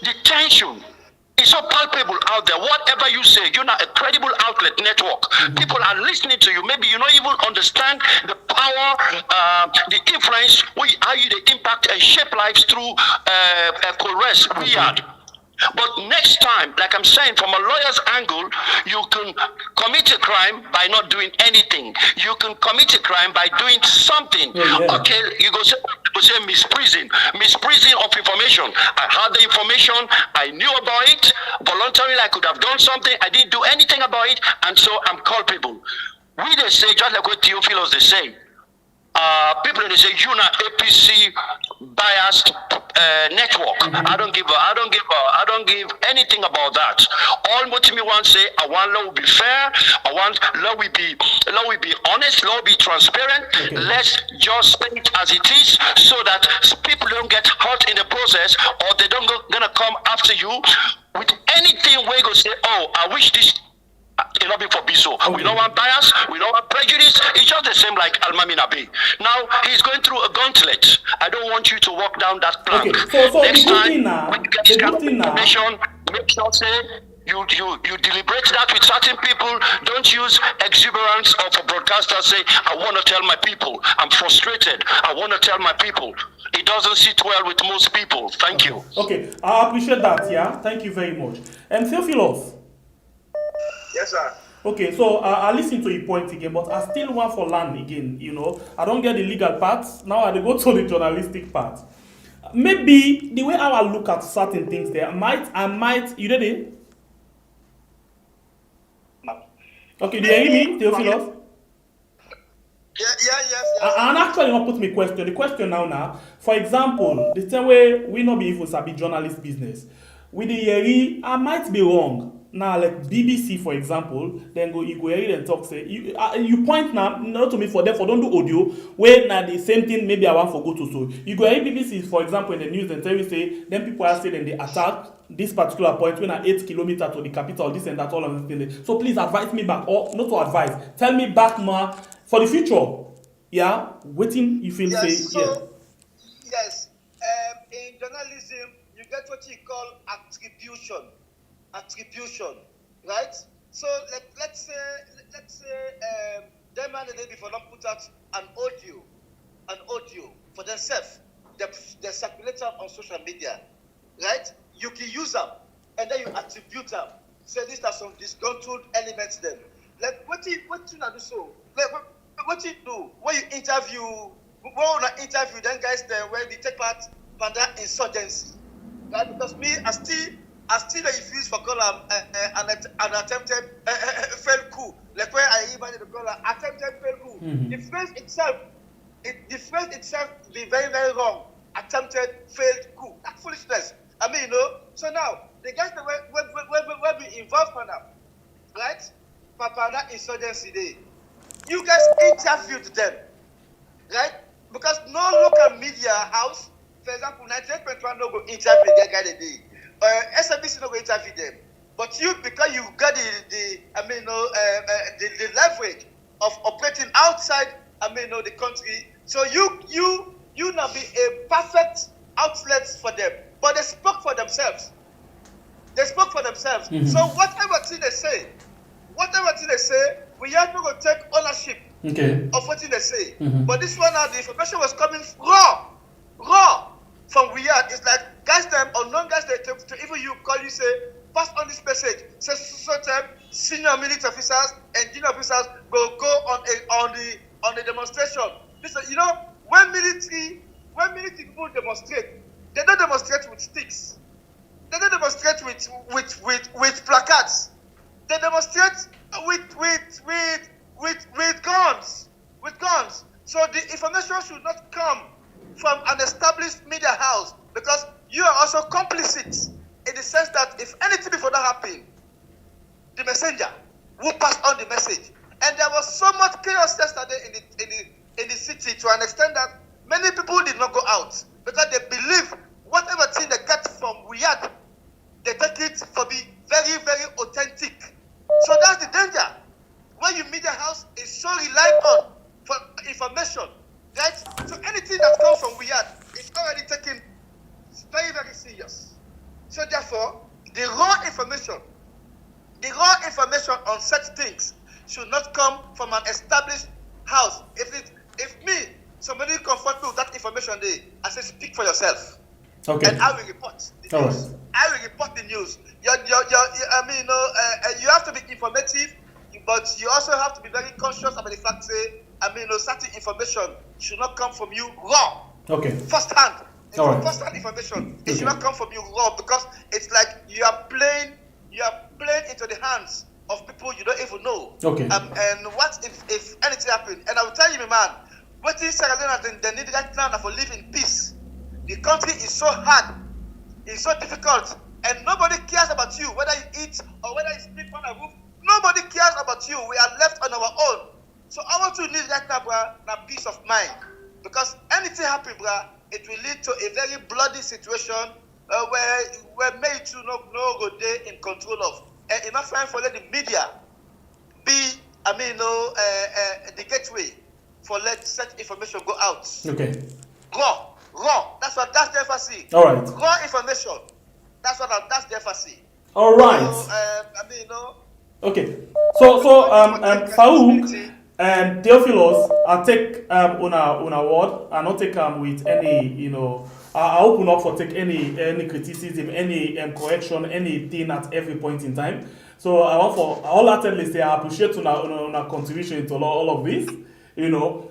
the tension It's so palpable out there. Whatever you say, you're not a credible outlet network. People are listening to you. Maybe you don't even understand the power, the influence, how you the impact and shape lives through coerce, weird. But next time, like I'm saying, from a lawyer's angle, you can commit a crime by not doing anything. You can commit a crime by doing something. Okay, you go say misprision of information. I had the information, I knew about it, voluntarily I could have done something, I didn't do anything about it, and so I'm culpable. They say, just like what Theophilos they say, people they say you're not APC biased network. I don't give anything about that. All what me want say, I want law will be fair. I want law will be honest. Law will be transparent. Let's just say it as it is, so that people don't get hurt in the process, or they don't gonna come after you with anything where you go say, oh, I wish this. It not be for Biso. We don't want bias, we don't want prejudice. It's just the same like Almamina Bey. Now he's going through a gauntlet. I don't want you to walk down that plank. So next time when you get this kind of information, make sure say you deliberate that with certain people. Don't use exuberance of a broadcaster say, I want to tell my people, I'm frustrated, I want to tell my people. It doesn't sit well with most people. Thank you. Okay, I appreciate that, yeah. Thank you very much. And Theophilos. Yes, sir. Okay, so I listen to your point again, but I still want for land again, I don't get the legal part. Now I go to the journalistic part. Maybe the way I will look at certain things there, I might, you ready? No. Okay, do you hear me, Theophilos? Yes. And actually not put me question. The question now, for example, the same way we not be even sabi journalist business. With the Yeri, I might be wrong. Now, like BBC, for example, then you go here and talk, say, you point now, not to me for them, for don't do audio, where now the same thing, maybe I want for go to so. You go here, BBC, for example, in the news, and tell you say, then people are saying they attack this particular point when I 8 kilometers to the capital, this and that, all of this thing. So please advise me back, or not to advise, tell me back more for the future. Yeah, waiting, you feel say, Yes, in journalism, you get what you call attribution, right? So let's say them and the day before don't put out an audio for themselves. They circulate them on social media, right? You can use them and then you attribute them. Say these are some disgruntled elements. Then, like what you do so? Like what you do when you interview? When you interview them guys there where they take part in that insurgency, right? Because me, I still refuse for call an attempted failed coup. Like where I even call an attempted failed coup. The phrase itself be very, very wrong. Attempted failed coup. That's foolishness. I mean, So now the guys that will be involved for now, right? Papa, that insurgency day. You guys interviewed them, right? Because no local media house, for example, 98.1 no go interview that guy today. SABC no go interview them, but you, because you got the leverage of operating outside the country, so you now be a perfect outlet for them. But they spoke for themselves. Mm-hmm. So whatever thing they say, we have to go take ownership of what they say. Mm-hmm. But this one now, the information was coming raw from Riyadh. It's like guys them or non-guys they to even you call you say pass on this message. Say senior military officers and junior officers will go on the demonstration. Listen, when military people demonstrate, they don't demonstrate with sticks. They don't demonstrate with placards. They demonstrate with guns. So the information should not come from an established media house, because you are also complicit in the sense that if anything before that happened, the messenger will pass on the message. And there was so much chaos yesterday in the city, to an extent that many people did not go out because they believe whatever thing they get from Riyadh, they take it for be very, very authentic. So that's the danger. When your media house is so reliant on for information, right? So anything that comes from Riyadh is already taken very, very serious. So therefore, the raw information information. The raw information on such things should not come from an established house. If somebody confront me with that information there, I say speak for yourself. Okay. And I will report the All news. right. I will report the news. You have to be informative, but you also have to be very conscious about the fact certain information should not come from you raw. Okay. First hand. All right. First hand information. It should Okay. not come from you raw, because it's like you are playing into the hands of people you don't even know. Okay. And what if anything happens? And I will tell you, my man, what is Sierra Leone they need right now for live in peace. The country is so hard, it's so difficult, and nobody cares about you, whether you eat or whether you sleep on a roof. Nobody cares about you. We are left on our own. So I want to need right now, bruh, na peace of mind. Because anything happen, bruh, it will lead to a very bloody situation where made to no go there in control of. And enough time for let the media be, the gateway for let such information go out. Okay. Raw. That's the emphasis. All right. Raw information. That's the emphasis. All right. So, Okay. So Farouk and Theophilos, I'll take on a word. I'll not take with any, I open up for take any criticism, any correction, anything at every point in time. So I want for all athletes, I appreciate our contribution to all of this,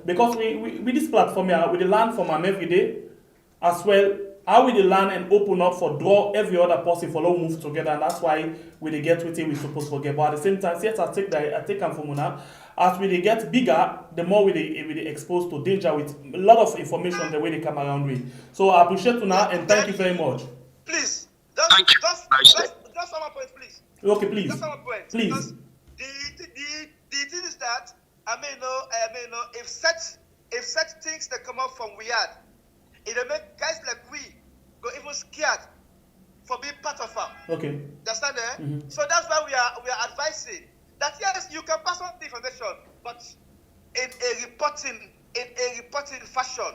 because we this platform here, we learn from them every day as well. How we learn and open up for draw every other person for all move together, and that's why we they get with it we supposed to get. But at the same time, yes, I take them from now. As we they get bigger, the more we they exposed to danger with a lot of information the way they come around with. So I appreciate you now and thank you very much. Please, Thank you. just one more point, please. Okay, please. Just one more point. Please. Because the thing is that if such things that come up from Riyadh, it will make guys like we go even scared for being part of them. Okay. Understand? Mm-hmm. So that's why we are advising that yes, you can pass on the information, but in a reporting fashion,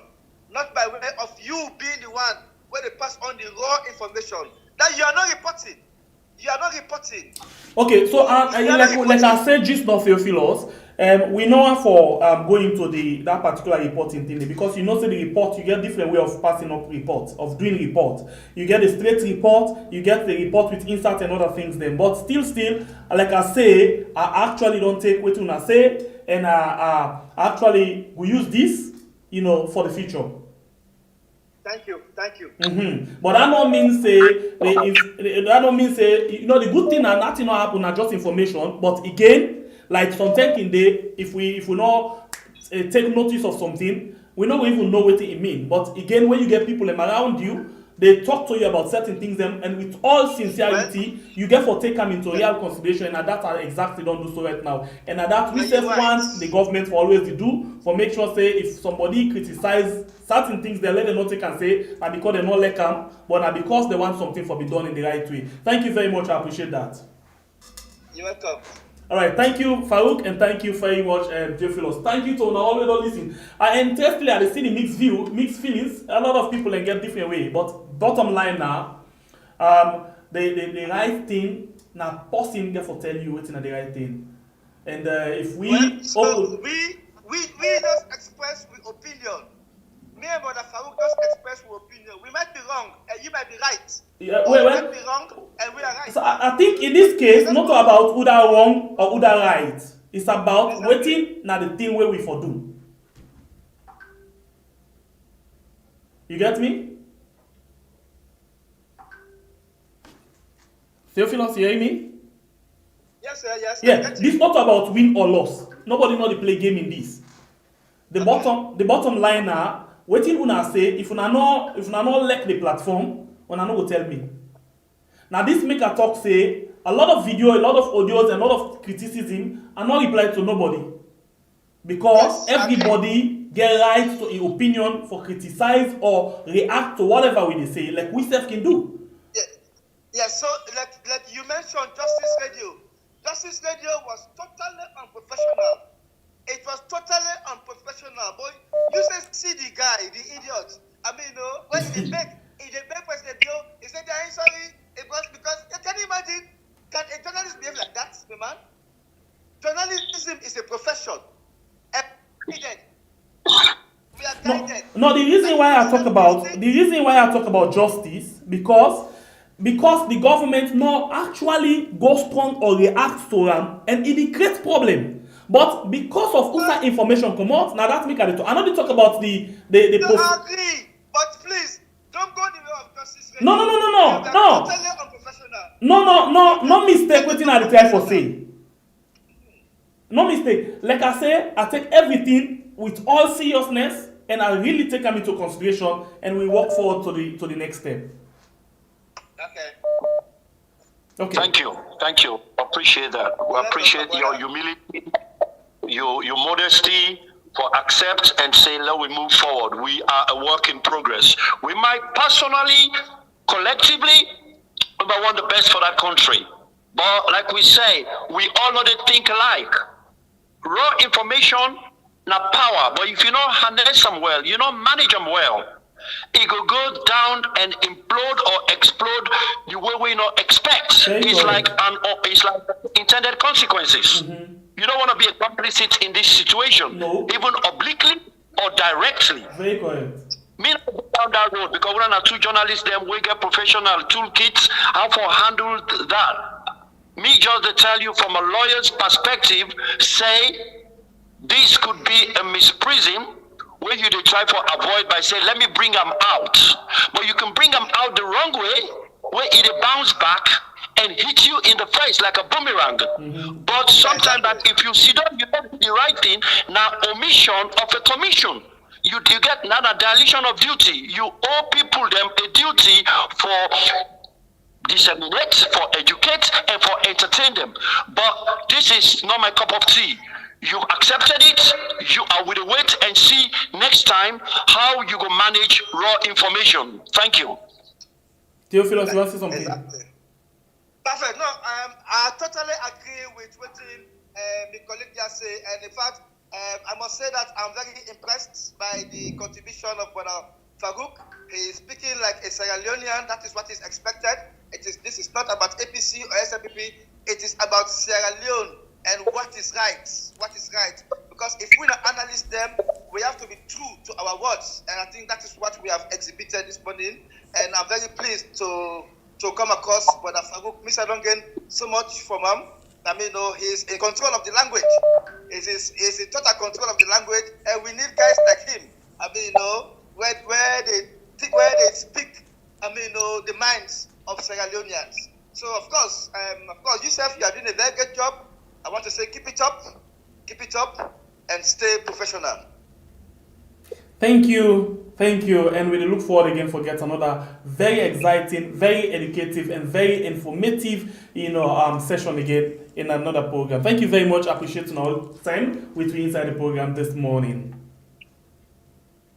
not by way of you being the one where they pass on the raw information. That you are not reporting. You are not reporting. Okay, so like I said, just not Theophilos, we know for going to that particular reporting thing, because say the report, you get different way of passing up reports, of doing report. You get a straight report, you get the report with insert and other things then. But still, like I say, I actually don't take what I say, and I actually we use this, for the future. Thank you. Mm-hmm. But that don't mean say the good thing and nothing not happen are just information. But again, like sometimes in day, if we not take notice of something, we don't even know what it means. But again, when you get people around you, they talk to you about certain things, and with all sincerity, you get for take them into real consideration, and that I exactly don't do so right now. And that we self want the government for always to do, for make sure say if somebody criticize certain things, they let them not take and say, and because they not like them, but because they want something for be done in the right way. Thank you very much. I appreciate that. You're welcome. All right, thank you, Farouk, and thank you very much, Theophilos. Thank you to always don't listen. And interestingly, I see the mixed feelings. A lot of people get different way, but bottom line now, the right thing now, person get for tell you what's the right thing, and if we we just express with opinion. Me and Brother Farouk just express with opinion. We might be wrong, and you might be right. Yeah, we might be wrong, and we are right. So I think in this case, not about who that wrong or who that right. It's about waiting now the thing where we for do. You get me? Theophilos, you hear me? Yes, sir. Yes. Yeah, this not about win or loss. Nobody know the play game in this. The bottom line now, waiting una say if una not like the platform, una no go tell me. Now this make a talk say a lot of video, a lot of audios, and a lot of criticism are not replied to nobody. Because everybody get right to an opinion for criticize or react to whatever we say, like we self can do. Yeah, so like you mentioned Justice Radio. Justice Radio was totally unprofessional. It was totally unprofessional, boy. You see the guy, the idiot. When he make President Bill, he said, I'm sorry, it was because, can you imagine, Can a journalist behave like that, my man? Journalism is a profession. We are guided. No, the reason why I talk about justice because the government not actually go strong or react to them and it creates problem. But because of outside information come out, now that make I talk. I know they talk about the agree, but please don't go the way of justice. No. Totally unprofessional. No mistake. Waiting at the try for say. No mistake. Like I say, I take everything with all seriousness and I really take them into consideration and we walk forward to the next step. Okay. Thank you. Appreciate that. We appreciate your humility, your modesty for accept and say, let we move forward. We are a work in progress. We might personally, collectively, want the best for that country. But like we say, we all know they think alike. Raw information, not power. But if you don't harness them well, you don't manage them well, it will go down and implode or explode the way we not expect. It's like intended consequences. Mm-hmm. You don't want to be a complicit in this situation, even obliquely or directly. Very correct. Me not go down that road because we're not two journalists. Them we get professional toolkits how to handle that. Me just to tell you from a lawyer's perspective, say this could be a misprision where you try to avoid by saying, let me bring them out. But you can bring them out the wrong way, where it bounce back and hit you in the face like a boomerang. Mm-hmm. But sometimes that if you sit down, you don't do the right thing, now omission of a commission. You get now a dilution of duty. You owe people them a duty for disseminate, for educate, and for entertain them. But this is not my cup of tea. You accepted it, you are with the wait and see next time how you go manage raw information. Thank you. Theophilus, you want to say something? Exactly. Perfect. No, I totally agree with what the colleague just said. And in fact, I must say that I'm very impressed by the contribution of Brother Farouk. He is speaking like a Sierra Leonean. That is what is expected. This is not about APC or SNPP. It is about Sierra Leone. And what is right? Because if we not analyze them, we have to be true to our words. And I think that is what we have exhibited this morning. And I'm very pleased to come across Brother Farouk. Mr. Dongen, so much from him. I mean, he's in control of the language. He's in total control of the language. And we need guys like him. I mean, where they speak, I mean, the minds of Sierra Leoneans. So, of course, yourself, you are doing a very good job. I want to say keep it up, and stay professional. Thank you, and we look forward again for get another very exciting, very educative, and very informative, session again in another program. Thank you very much. I appreciate our time with you inside the program this morning.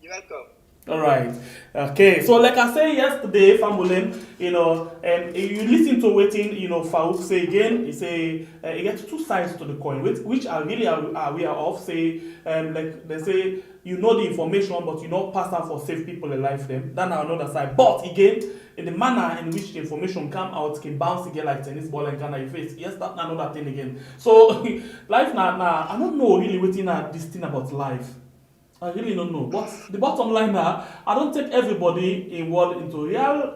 You're welcome. All right. Okay. So, like I said yesterday, Famulem, and you listen to waiting, Farouk say again. He say he gets two sides to the coin, which I really are aware of. Say, like they say, the information, but you not pass out for save people and life them. That's another side. But again, in the manner in which the information come out can bounce again like tennis ball and kind of face. Yes, that's another thing again. So, life now, I don't know really waiting at this thing about life. I really don't know. But the bottom line now, I don't take everybody in word into real. I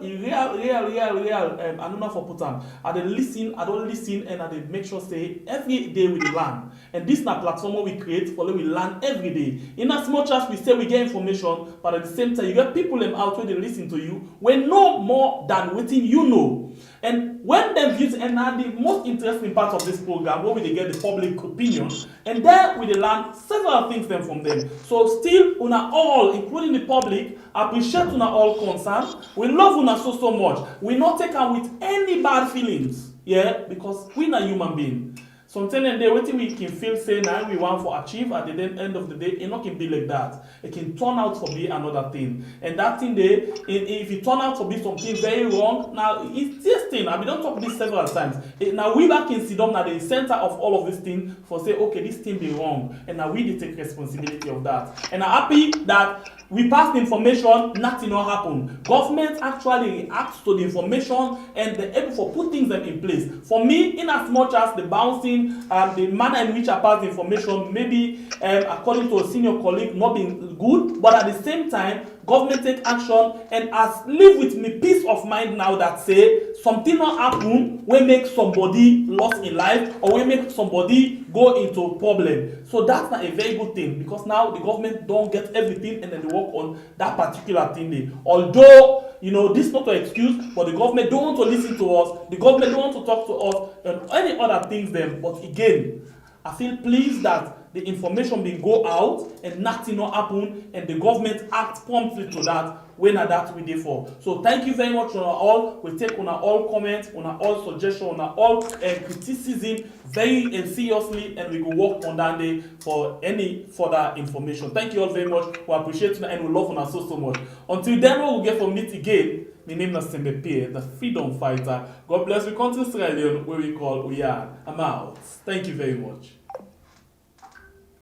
don't know for put on. I don't listen, and I make sure say every day we learn. And this is a platform we create for we learn every day. In as much as we say we get information, but at the same time you get people them out where they listen to you, we know more than waiting you know. And when them views, and the most interesting part of this program, where we get the public opinion, and there we learn several things then from them. So still, una all, including the public, appreciate una all concern. We love una so much. We not take her with any bad feelings, because we are human beings. Something in there, what we can feel say now we want to achieve at the end of the day, it not can be like that. It can turn out to be another thing. And that thing there, if it turn out to be something very wrong, now it's this thing. I mean, don't talk this several times. Now we back in Sidon at the center of all of this thing for say, okay, this thing be wrong. And now we take responsibility of that. And I'm happy that we pass the information, nothing will happen. Government actually reacts to the information and they're able to put things in place. For me, in as much as the bouncing, the manner in which I pass the information, maybe according to a senior colleague, not being good, but at the same time, government take action and as live with me peace of mind now that say something not happen will make somebody lost in life or will make somebody go into a problem. So that's not a very good thing because now the government don't get everything and then they work on that particular thing there. Although, you know, this is not an excuse, but the government don't want to listen to us, the government don't want to talk to us and any other things then. But again, I feel pleased that the information will go out and nothing will happen and the government act promptly to that when that we there for. So thank you very much on all. We take on all comments, on all suggestions, on all criticism very seriously and we will work on that day for any further information. Thank you all very much. We appreciate you and we love you so much. Until then we will get from meet again. My name is Sembe Pierre, the freedom fighter. God bless you. Continue Sierra Leone where we call Leone. I'm out. Thank you very much.